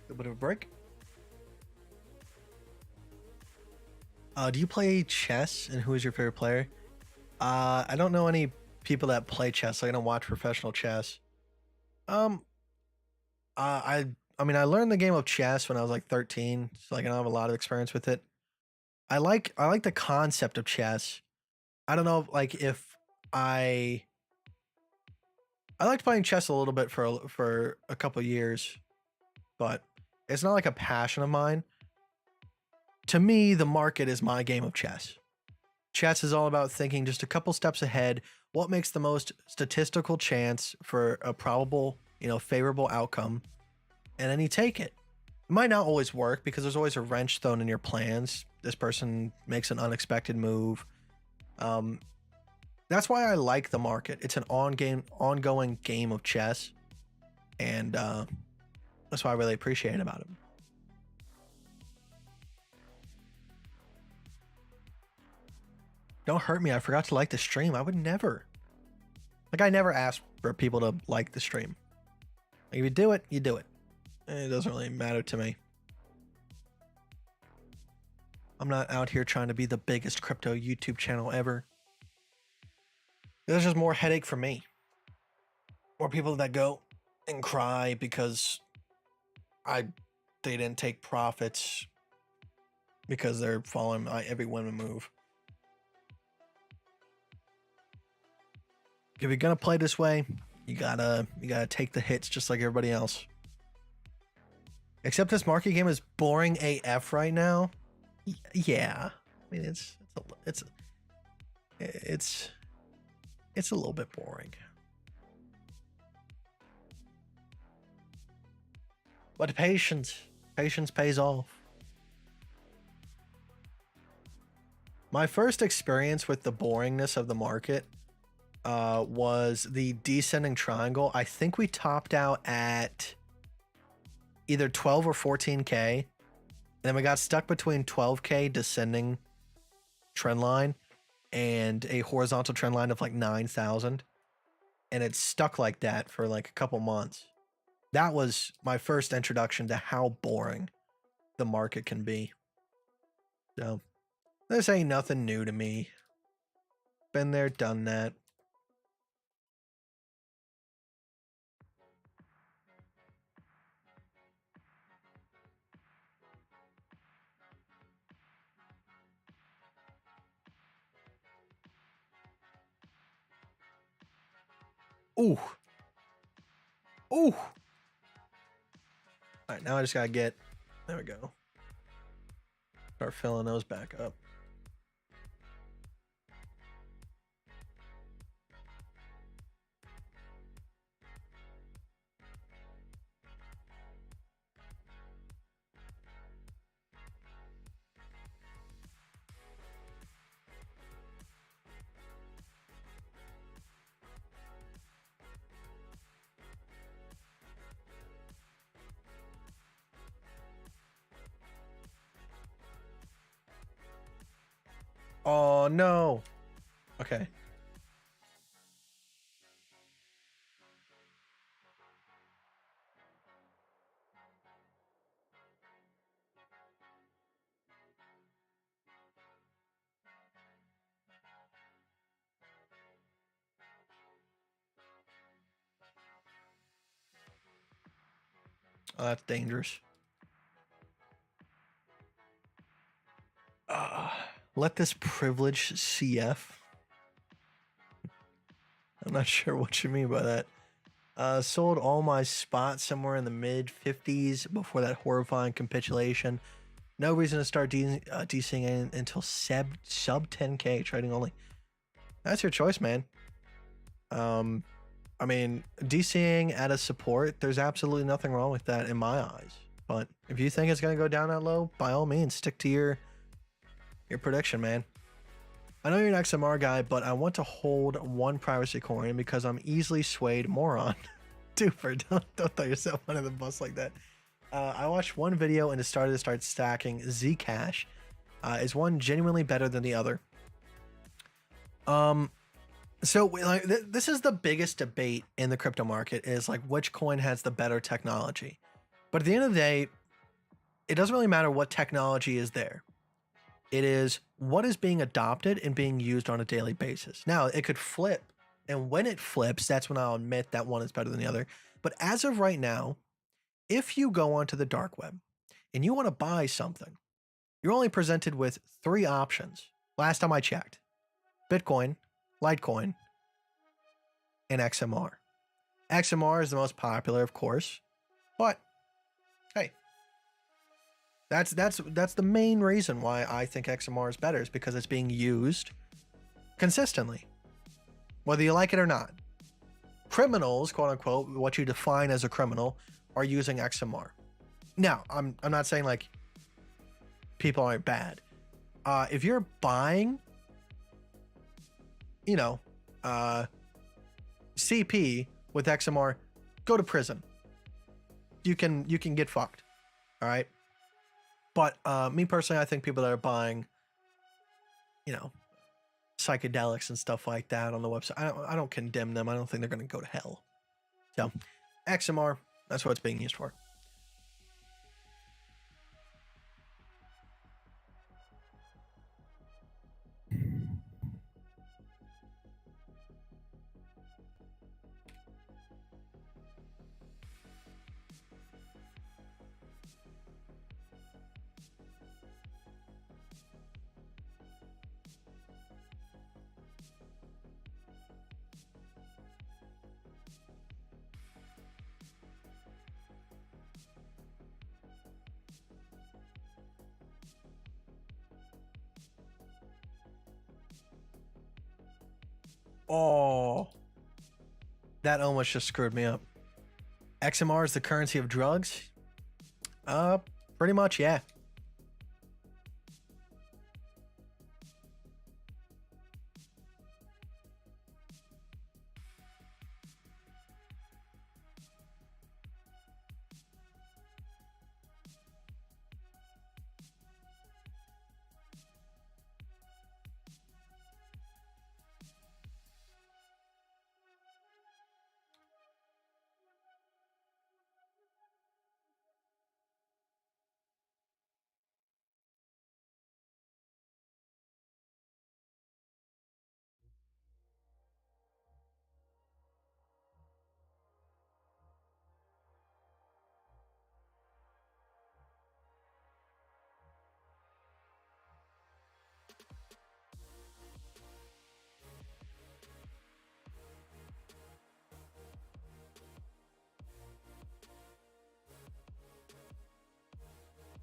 A bit of a break. Do you play chess, and who is your favorite player? I don't know any people that play chess. So I don't watch professional chess. Um, I mean, I learned the game of chess when I was like 13, so like I don't have a lot of experience with it. I like the concept of chess. I don't know, like if I I liked playing chess a little bit for a couple years, but it's not like a passion of mine. To me, the market is my game of chess. Chess is all about thinking just a couple steps ahead. What makes the most statistical chance for a probable, favorable outcome, and then you take it. It might not always work because there's always a wrench thrown in your plans. This person makes an unexpected move. Um, that's why I like the market. It's an ongoing game of chess, and that's why I really appreciate it about it. Don't hurt me. I forgot to like the stream. I would never. Like, I never ask for people to like the stream. Like, if you do it, you do it. It doesn't really matter to me. I'm not out here trying to be the biggest crypto YouTube channel ever. There's just more headache for me. More people that go and cry because they didn't take profits because they're following my every women move. If you're gonna play this way, you gotta take the hits just like everybody else. Except this market game is boring AF right now. Yeah, I mean it's a little bit boring. But patience pays off. My first experience with the boringness of the market was the descending triangle. I think we topped out at either 12 or 14K. And then we got stuck between 12K descending trend line and a horizontal trend line of like 9,000. And it stuck like that for like a couple months. That was my first introduction to how boring the market can be. So this ain't nothing new to me. Been there, done that. Ooh. Ooh. All right, now I just gotta get, there we go. Start filling those back up. Oh no. Okay. Oh, that's dangerous. Let this privilege CF. I'm not sure what you mean by that. Sold all my spots somewhere in the mid 50s before that horrifying capitulation. No reason to start DCing until sub 10K trading only. That's your choice, man. I mean, DCing at a support, there's absolutely nothing wrong with that in my eyes. But if you think it's gonna go down that low, by all means, stick to your prediction, man. I know you're an XMR guy, but I want to hold one privacy coin because I'm easily swayed. Moron. Duper, don't throw yourself under the bus like that. I watched one video and decided to start stacking Zcash. Is one genuinely better than the other? So like this is the biggest debate in the crypto market, is like which coin has the better technology. But at the end of the day, it doesn't really matter what technology is there. It is what is being adopted and being used on a daily basis. Now, it could flip, and when it flips, that's when I'll admit that one is better than the other. But as of right now, if you go onto the dark web and you want to buy something, you're only presented with 3 options. Last time I checked: Bitcoin, Litecoin, and XMR. XMR is the most popular, of course, but hey, that's the main reason why I think XMR is better, is because it's being used consistently, whether you like it or not. Criminals, quote unquote, what you define as a criminal, are using XMR. Now, I'm not saying like people aren't bad. If you're buying, CP with XMR, go to prison. You can get fucked. All right. But me personally, I think people that are buying, psychedelics and stuff like that on the website, I don't condemn them. I don't think they're going to go to hell. So XMR, that's what it's being used for. Oh, that almost just screwed me up. XMR is the currency of drugs? Pretty much, yeah.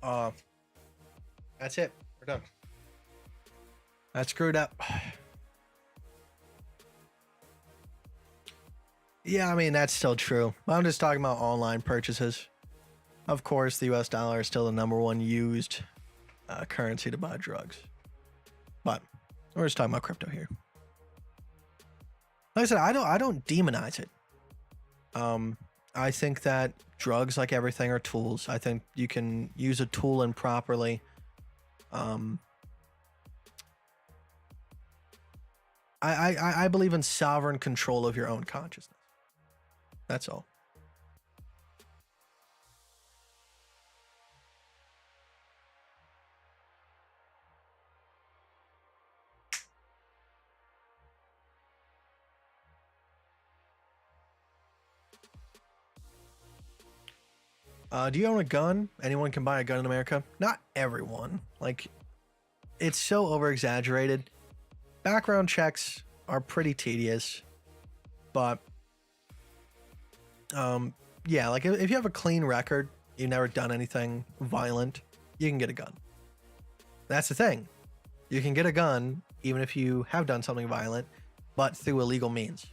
Uh, that's it. We're done. That's screwed up. Yeah, I mean, that's still true. I'm just talking about online purchases. Of course, the US dollar is still the #1 used currency to buy drugs. But we're just talking about crypto here. Like I said, I don't demonize it. I think that drugs, like everything, are tools. I think you can use a tool improperly. I believe in sovereign control of your own consciousness. That's all. Do you own a gun? Anyone can buy a gun in America? Not everyone. Like, it's so over exaggerated. Background checks are pretty tedious, but yeah, like if you have a clean record, you've never done anything violent, you can get a gun. That's the thing. You can get a gun even if you have done something violent, but through illegal means.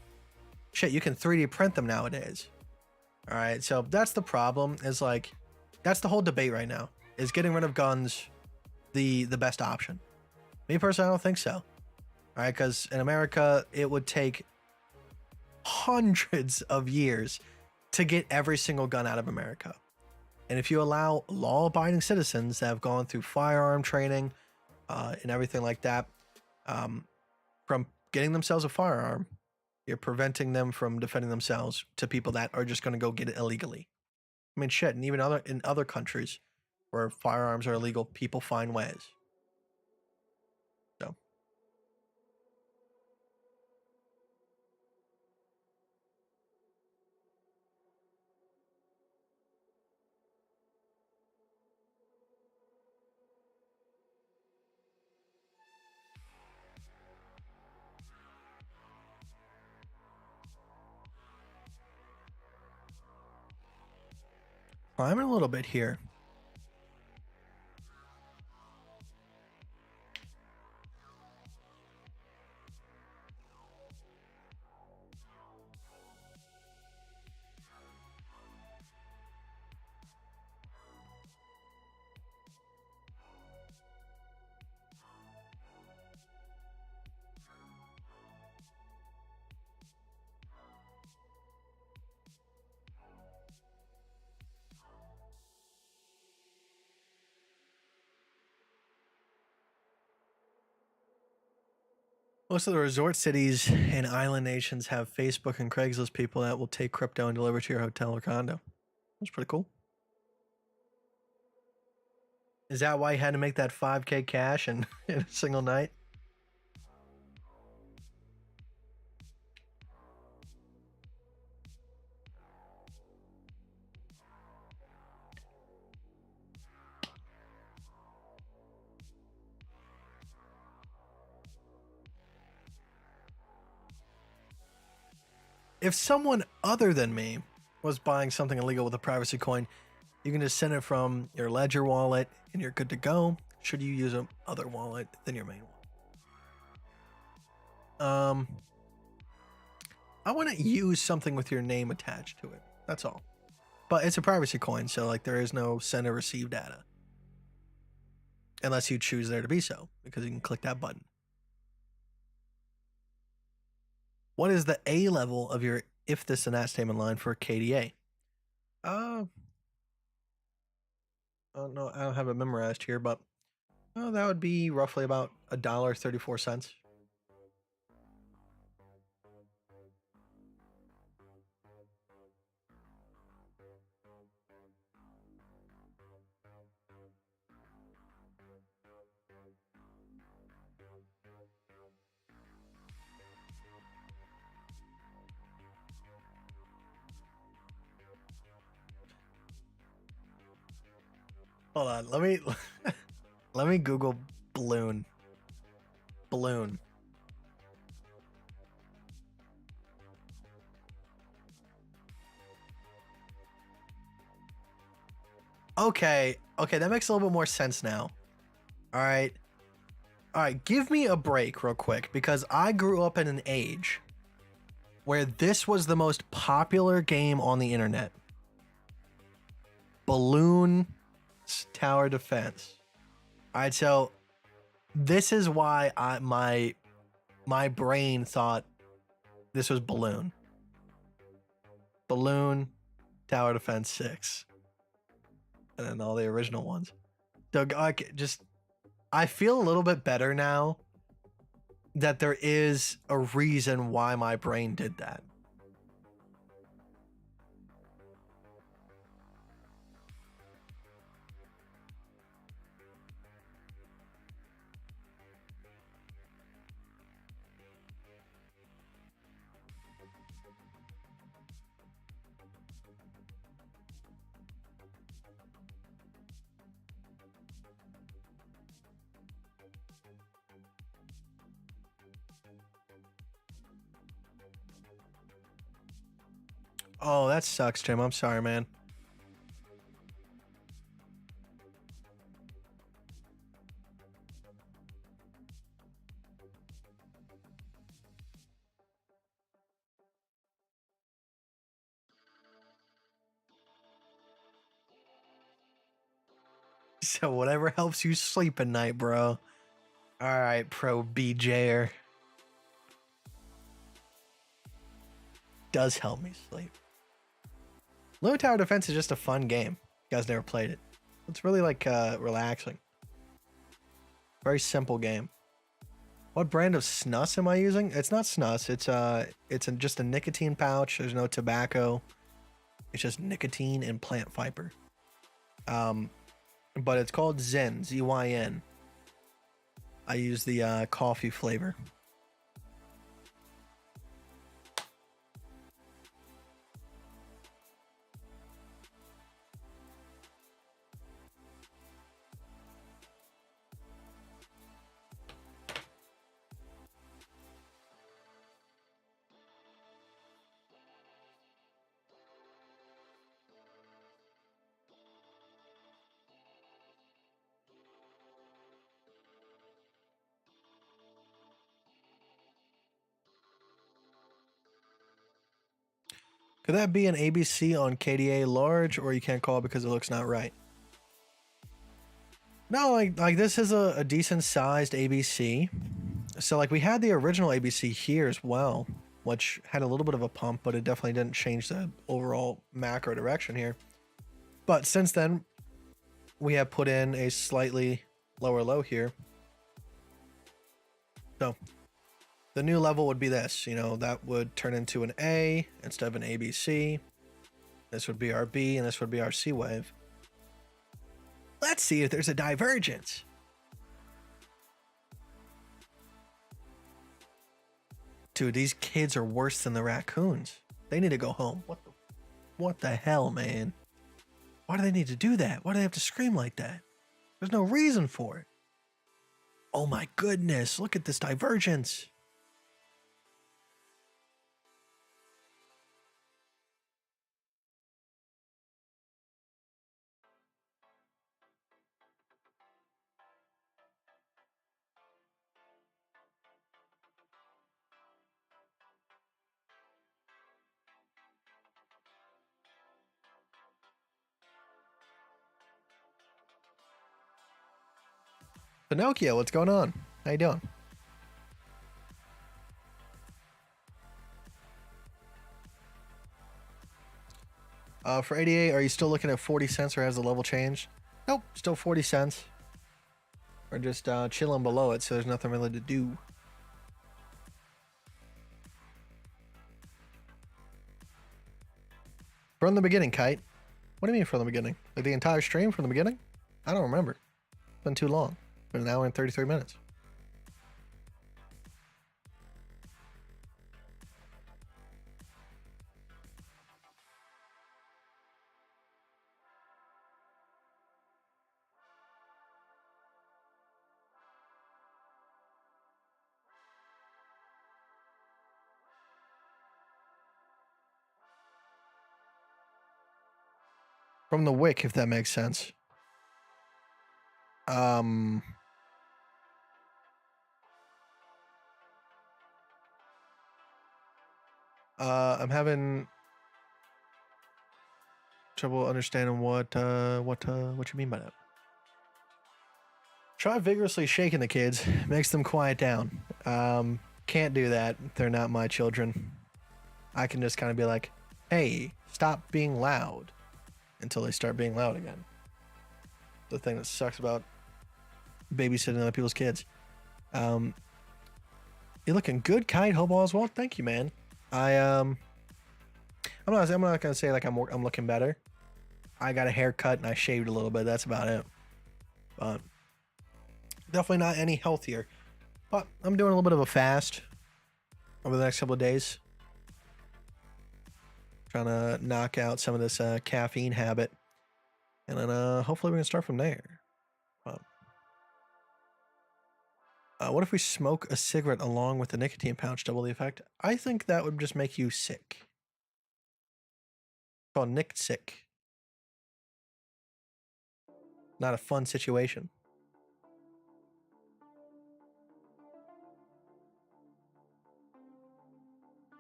Shit, you can 3D print them nowadays. All right, so that's the problem. Is like, that's the whole debate right now. Is getting rid of guns the best option? Me personally, I don't think so. All right, because in America, it would take hundreds of years to get every single gun out of America. And if you allow law-abiding citizens that have gone through firearm training and everything like that from getting themselves a firearm, you're preventing them from defending themselves to people that are just going to go get it illegally. I mean, shit, and even in other countries where firearms are illegal, people find ways. So. Climbing a little bit here. Most of the resort cities and island nations have Facebook and Craigslist people that will take crypto and deliver to your hotel or condo. That's pretty cool. Is that why you had to make that 5K cash in a single night? If someone other than me was buying something illegal with a privacy coin, you can just send it from your Ledger wallet and you're good to go. Should you use a other wallet than your main one? I want to use something with your name attached to it. That's all. But it's a privacy coin, so like there is no send or receive data. Unless you choose there to be so, because you can click that button. What is the A level of your if this and that statement line for KDA? I don't know. I don't have it memorized here, but that would be roughly about $1.34. Hold on, let me let me Google balloon. Balloon. Okay, that makes a little bit more sense now. All right, give me a break real quick because I grew up in an age where this was the most popular game on the internet. Balloon tower defense. All right, so this is why my brain thought this was balloon. Balloon tower defense 6. And then all the original ones. So I feel a little bit better now that there is a reason why my brain did that. Oh, that sucks, Jim. I'm sorry, man. So whatever helps you sleep at night, bro. All right, pro BJer. Does help me sleep. Balloon Tower Defense is just a fun game. You guys never played it. It's really like relaxing. Very simple game. What brand of snus am I using? It's not snus. It's just a nicotine pouch. There's no tobacco. It's just nicotine and plant fiber. But it's called Zen, Z-Y-N. I use the coffee flavor. Could that be an ABC on KDA large, or you can't call it because it looks not right? No, like this is a decent sized ABC. So like we had the original ABC here as well, which had a little bit of a pump, but it definitely didn't change the overall macro direction here. But since then, we have put in a slightly lower low here. So the new level would be this, that would turn into an A instead of an ABC. This would be our B and this would be our C wave. Let's see if there's a divergence. Dude, these kids are worse than the raccoons. They need to go home. What the hell, man? Why do they need to do that? Why do they have to scream like that? There's no reason for it. Oh my goodness, look at this divergence. Pinocchio, what's going on? How you doing? For 88, are you still looking at 40 cents or has the level changed? Nope, still 40 cents. We're just chilling below it, so there's nothing really to do. From the beginning, Kite. What do you mean from the beginning? Like the entire stream from the beginning? I don't remember. It's been too long. It's been an hour and 33 minutes. From the wick, if that makes sense. I'm having trouble understanding what you mean by that. Try vigorously shaking the kids. Makes them quiet down. Can't do that. They're not my children. I can just kind of be like, hey, stop being loud, until they start being loud again. The thing that sucks about babysitting other people's kids. You're looking good, Kite. Hope all is well. Thank you, man. I'm not gonna say like I'm looking better. I got a haircut and I shaved a little bit. That's about it. But definitely not any healthier. But I'm doing a little bit of a fast over the next couple of days. Trying to knock out some of this caffeine habit. And then hopefully we can start from there. What if we smoke a cigarette along with the nicotine pouch, double the effect? I think that would just make you sick. It's called Nick sick. Not a fun situation.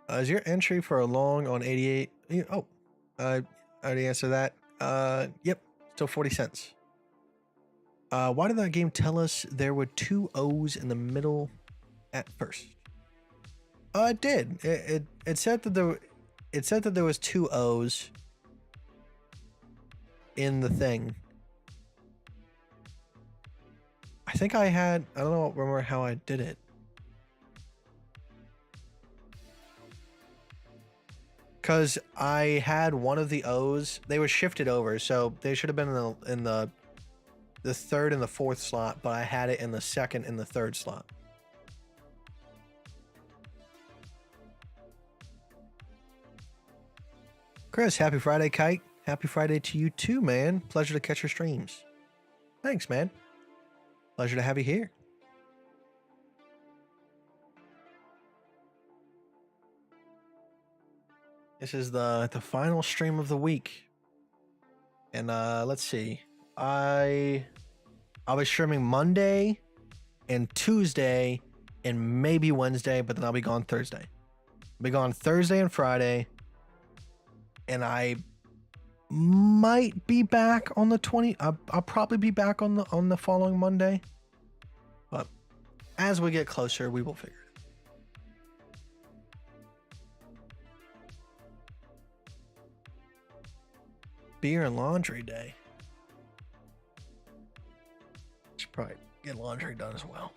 Is your entry for a long on 88? Oh, I already answered that. Yep, still 40 cents. Why did that game tell us there were 2 O's in the middle at first? It did. It said that there was 2 O's in the thing. I think I don't remember how I did it. Cause I had one of the O's. They were shifted over, so they should have been in the third and the fourth slot, but I had it in the second and the third slot. Chris, happy Friday, Kite. Happy Friday to you too, man. Pleasure to catch your streams. Thanks, man. Pleasure to have you here. This is the final stream of the week. And let's see. I'll be streaming Monday and Tuesday and maybe Wednesday, but then I'll be gone Thursday. I'll be gone Thursday and Friday. And I might be back on the 20th. I'll probably be back on the following Monday. But as we get closer, we will figure it out. Beer and laundry day. Should probably get laundry done as well.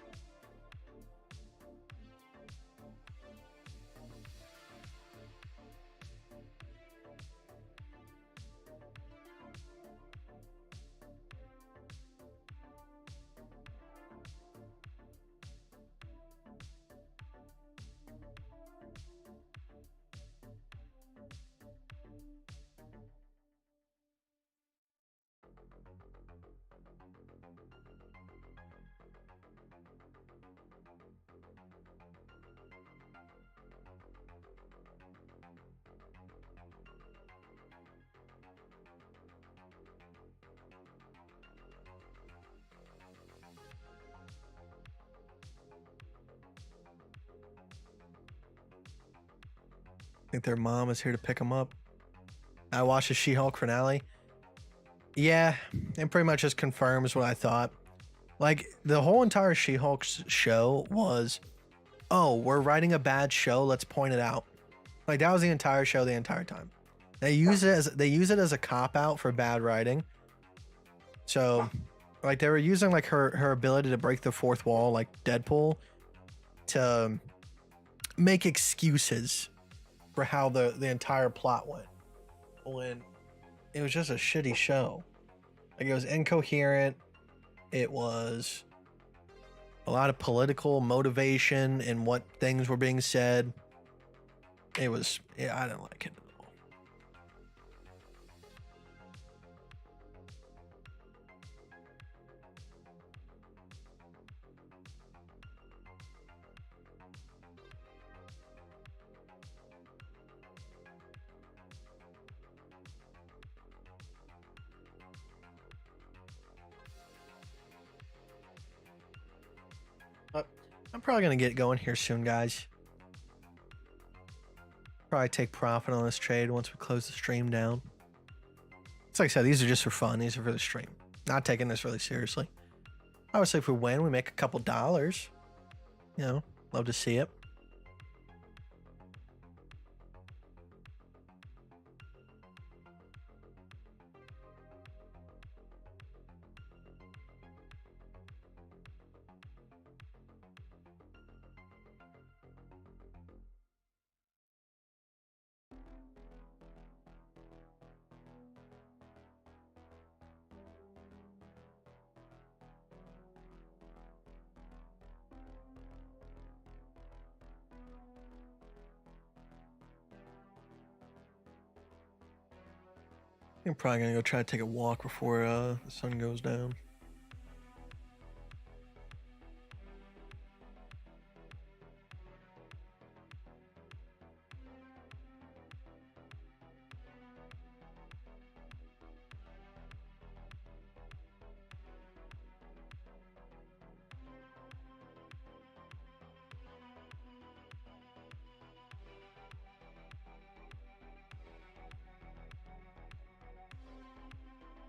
I think their mom is here to pick them up. I watched the She-Hulk finale. Yeah, it pretty much just confirms what I thought. Like the whole entire She-Hulk show was, oh, we're writing a bad show, let's point it out. Like that was the entire show the entire time. They use it as a cop out for bad writing. So like they were using like her ability to break the fourth wall like Deadpool to make excuses for how the entire plot went, when it was just a shitty show. Like it was incoherent. It was a lot of political motivation in what things were being said. It was, yeah, I didn't like it at all. But I'm probably gonna get going here soon, guys. Probably take profit on this trade once we close the stream down. It's like I said, these are just for fun. These are for the stream. Not taking this really seriously. Obviously, if we win, we make a couple dollars. You know, love to see it. I'm probably gonna go try to take a walk before the sun goes down.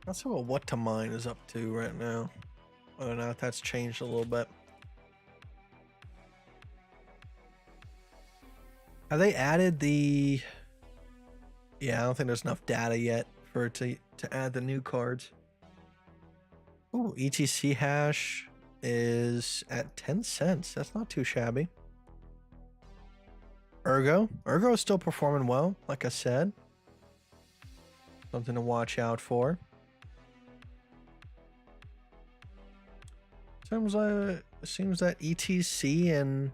Let's see what to mine is up to right now. I don't know if that's changed a little bit. Have they added the... Yeah, I don't think there's enough data yet for it to add the new cards. Ooh, ETC hash is at 10 cents. That's not too shabby. Ergo is still performing well, like I said. Something to watch out for. Seems that ETC and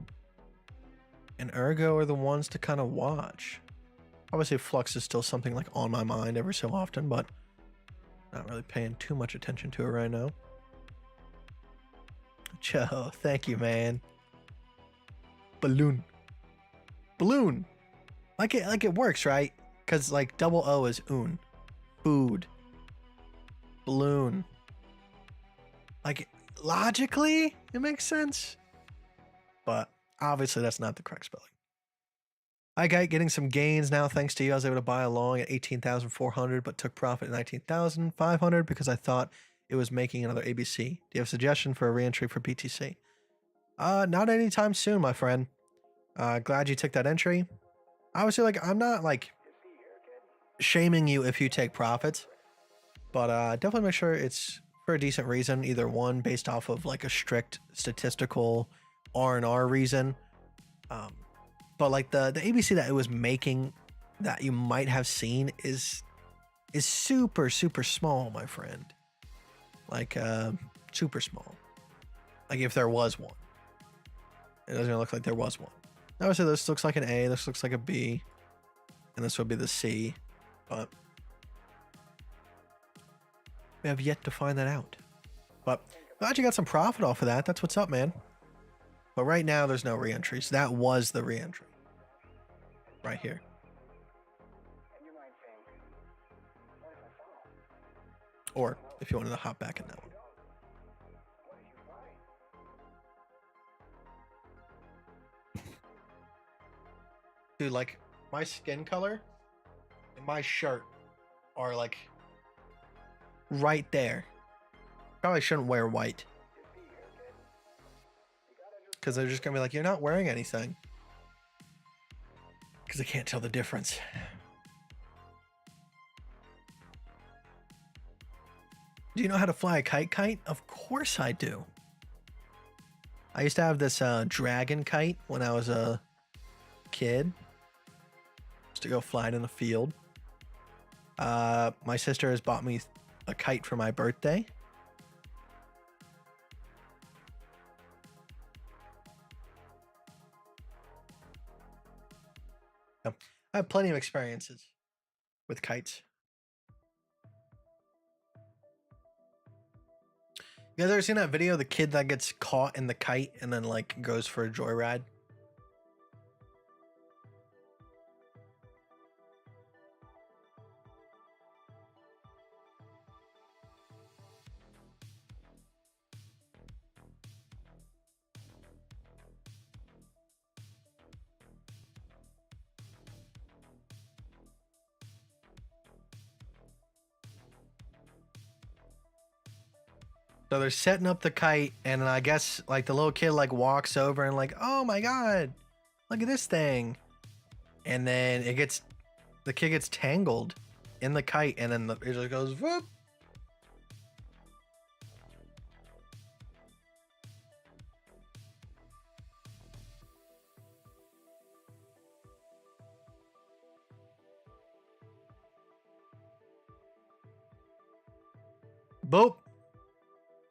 Ergo are the ones to kind of watch. Obviously, Flux is still something like on my mind every so often, but not really paying too much attention to it right now. Joe, thank you, man. Balloon. Like it works, right? Because like double O is un. Food. Balloon. Like logically, it makes sense. But obviously that's not the correct spelling. Hi, Kite, getting some gains now thanks to you. I was able to buy along at 18,400, but took profit at 19,500 because I thought it was making another ABC. Do you have a suggestion for a reentry for BTC? Not anytime soon, my friend. Glad you took that entry. Obviously, like, I'm not like shaming you if you take profits, but definitely make sure it's for a decent reason. Either one, based off of like a strict statistical R&R reason. But like the ABC that it was making that you might have seen is super small, my friend. Like super small. Like if there was one. It doesn't look like there was one. Obviously this looks like an A, this looks like a B, and this would be the C, but we have yet to find that out. But glad you got some profit off of that. That's what's up, man. But right now, there's no re-entries. That was the re-entry. Right here. Or if you wanted to hop back in that one. Dude, like, my skin color and my shirt are, like, right there. Probably shouldn't wear white. because they're just gonna be like, you're not wearing anything. Because I can't tell the difference. Do you know how to fly a kite? Of course I do. I used to have this dragon kite when I was a kid. Just to go fly it in the field. My sister has bought me a kite for my birthday. I have plenty of experiences with kites. You guys ever seen that video of the kid that gets caught in the kite and then like goes for a joyride? So they're setting up the kite, and I guess like the little kid like walks over and like, oh my god, look at this thing, and then the kid gets tangled in the kite, and then it just goes whoop. Boop.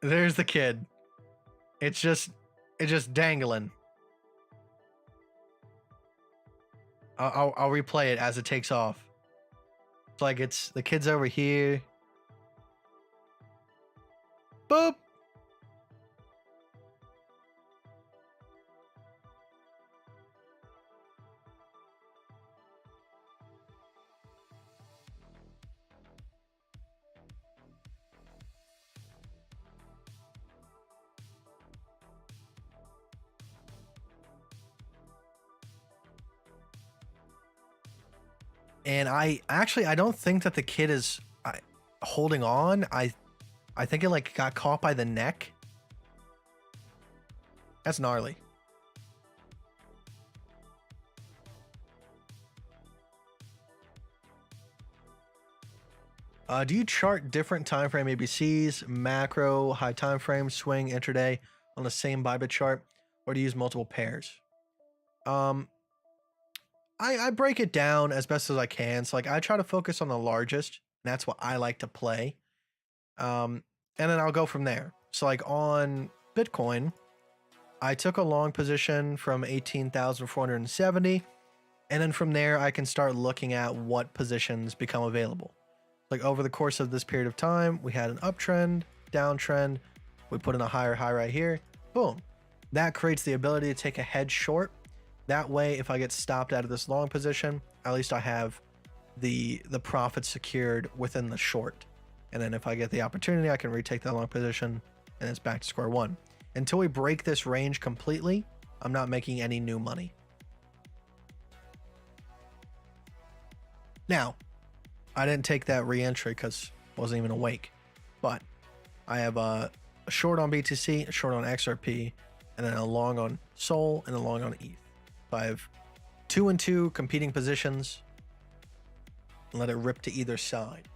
There's the kid. It's just dangling. I'll replay it as it takes off. It's like the kid's over here. Boop. And I don't think that the kid is holding on. I think it like got caught by the neck. That's gnarly. Do you chart different time frame ABCs, macro, high time frame, swing, intraday on the same Bybit chart, or do you use multiple pairs? I break it down as best as I can. So like I try to focus on the largest, and that's what I like to play. And then I'll go from there. So like on Bitcoin, I took a long position from 18,470, and then from there I can start looking at what positions become available. Like over the course of this period of time, we had an uptrend, downtrend, we put in a higher high right here, boom. That creates the ability to take a hedge short. That way, if I get stopped out of this long position, at least I have the profit secured within the short. And then if I get the opportunity, I can retake that long position, and it's back to square one. Until we break this range completely, I'm not making any new money. Now, I didn't take that re-entry because I wasn't even awake. But I have a short on BTC, a short on XRP, and then a long on Sol, and a long on ETH. I have 2 and 2 competing positions, and let it rip to either side.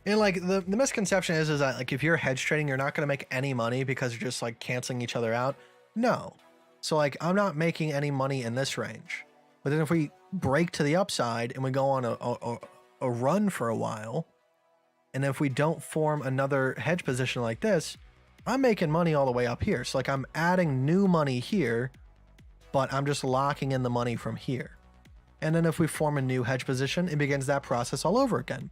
And like the misconception is that like if you're hedge trading, you're not going to make any money because you're just like canceling each other out. No. So like I'm not making any money in this range. But then if we break to the upside and we go on a run for a while, and if we don't form another hedge position like this, I'm making money all the way up here. So like I'm adding new money here, but I'm just locking in the money from here. And then if we form a new hedge position, it begins that process all over again.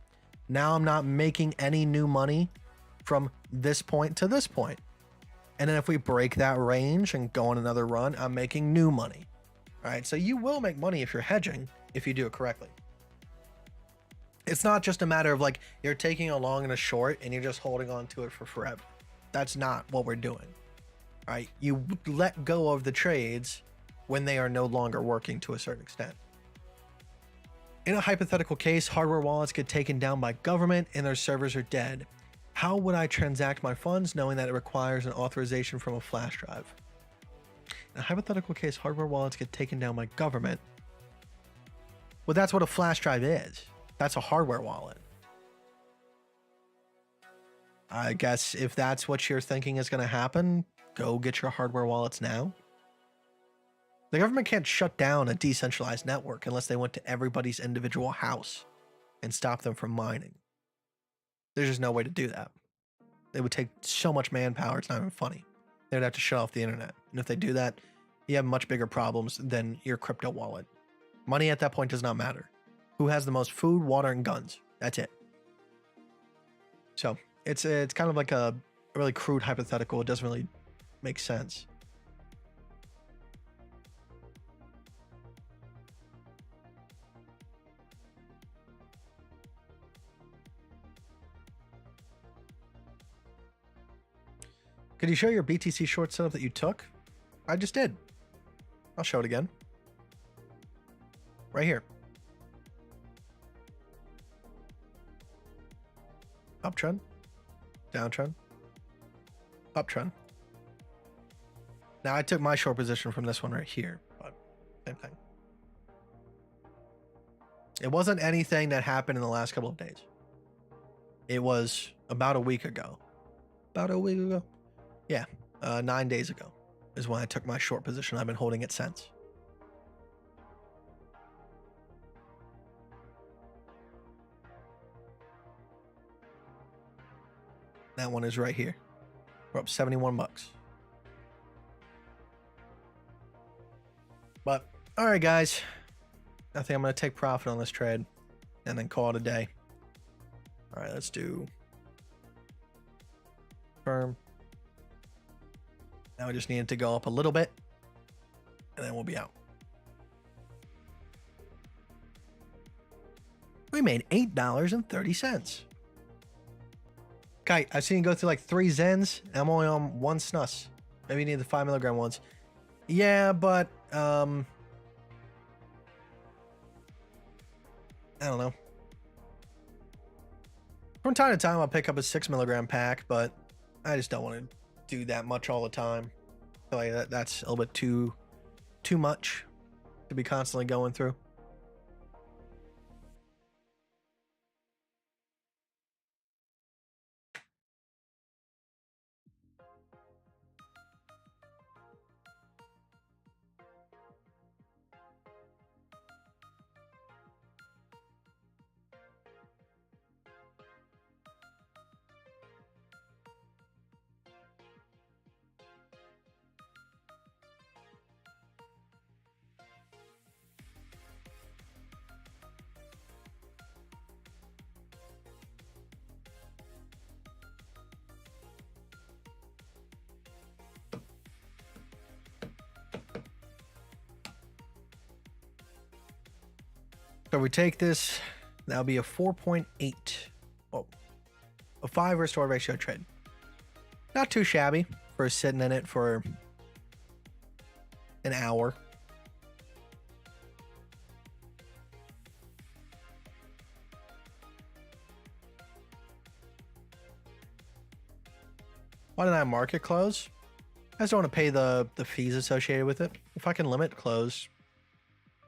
Now I'm not making any new money from this point to this point. And then if we break that range and go on another run, I'm making new money. All right, so you will make money if you're hedging, if you do it correctly. It's not just a matter of like you're taking a long and a short and you're just holding on to it for forever. That's not what we're doing. All right, you let go of the trades when they are no longer working to a certain extent. In a hypothetical case, hardware wallets get taken down by government and their servers are dead. How would I transact my funds knowing that it requires an authorization from a flash drive? In a hypothetical case, hardware wallets get taken down by government. Well, that's what a flash drive is. That's a hardware wallet. I guess if that's what you're thinking is going to happen, go get your hardware wallets now. The government can't shut down a decentralized network unless they went to everybody's individual house and stop them from mining. There's just no way to do that. It would take so much manpower, it's not even funny. They would have to shut off the internet. And if they do that, you have much bigger problems than your crypto wallet. Money at that point does not matter. Who has the most food, water, and guns? That's it. So it's kind of like a really crude hypothetical. It doesn't really make sense. Could you show your BTC short setup that you took? I just did. I'll show it again. Right here. Uptrend. Downtrend. Uptrend. Now I took my short position from this one right here, but same thing. It wasn't anything that happened in the last couple of days. It was about a week ago. About a week ago? Yeah, 9 days ago is when I took my short position. I've been holding it since. That one is right here. We're up 71 bucks. But, all right, guys. I think I'm going to take profit on this trade and then call it a day. All right, let's do firm. Now we just need it to go up a little bit and then we'll be out. We made $8.30. Kite, I've seen you go through like 3 Zens. I'm only on 1 snus. Maybe you need the 5 milligram ones. Yeah, but I don't know. From time to time, I'll pick up a 6 milligram pack, but I just don't want to do that much all the time. I feel like that's a little bit too much to be constantly going through. So we take this, that'll be a 4.8. Oh, a 5 restore ratio trade. Not too shabby for sitting in it for an hour. Why did I market close? I just don't want to pay the fees associated with it. If I can limit close,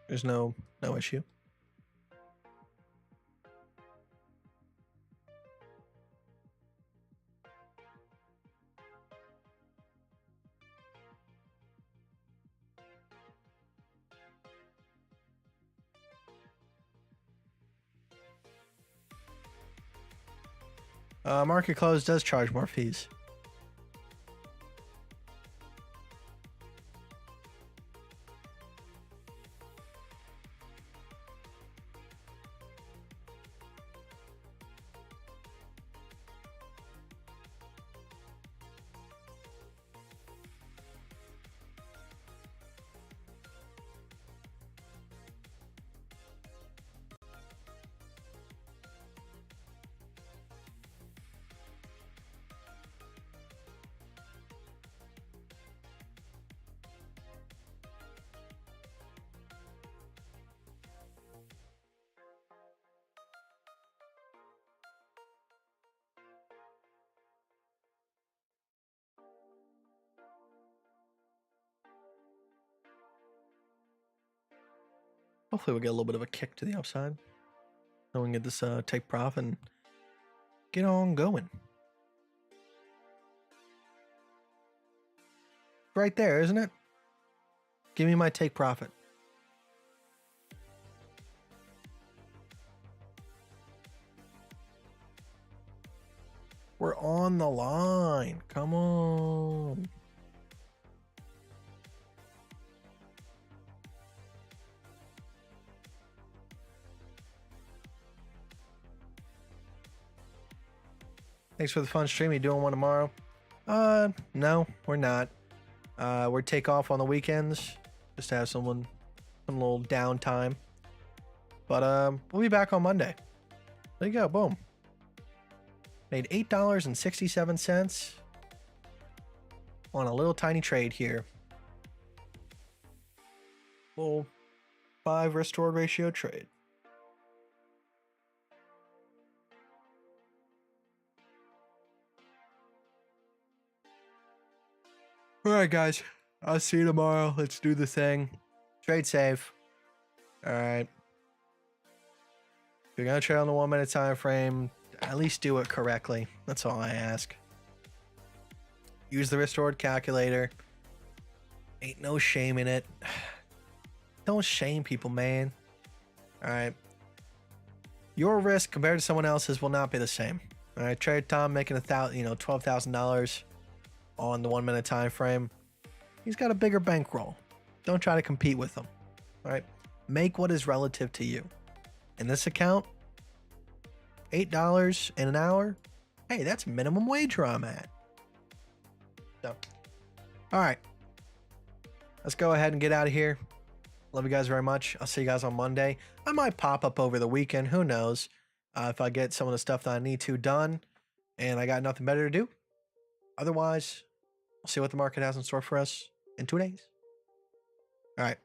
there's no issue. Market close does charge more fees. Hopefully we'll get a little bit of a kick to the upside. Then we can get this take profit and get on going. Right there, isn't it? Give me my take profit. We're on the line. Come on. Thanks for the fun stream. You doing one tomorrow? No, we're not. We're take off on the weekends just to have some little downtime. But we'll be back on Monday. There you go. Boom. Made $8.67 on a little tiny trade here. Little 5 restored ratio trade. All right, guys. I'll see you tomorrow. Let's do the thing. Trade safe. All right. If you're going to trade on the 1 minute time frame, at least do it correctly. That's all I ask. Use the restored calculator. Ain't no shame in it. Don't shame people, man. All right. Your risk compared to someone else's will not be the same. All right. Trade Tom making $12,000 on the 1 minute time frame. He's got a bigger bankroll. Don't try to compete with him. All right. Make what is relative to you. In this account, $8 in an hour. Hey, that's minimum wage where I'm at. So, all right. Let's go ahead and get out of here. Love you guys very much. I'll see you guys on Monday. I might pop up over the weekend. Who knows? If I get some of the stuff that I need to done and I got nothing better to do. Otherwise, we'll see what the market has in store for us in 2 days. All right.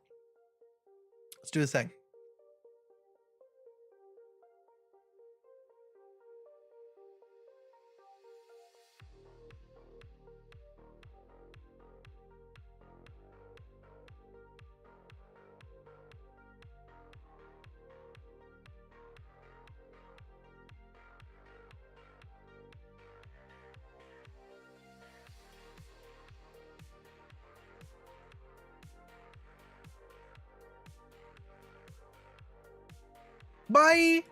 Let's do the thing. Bye.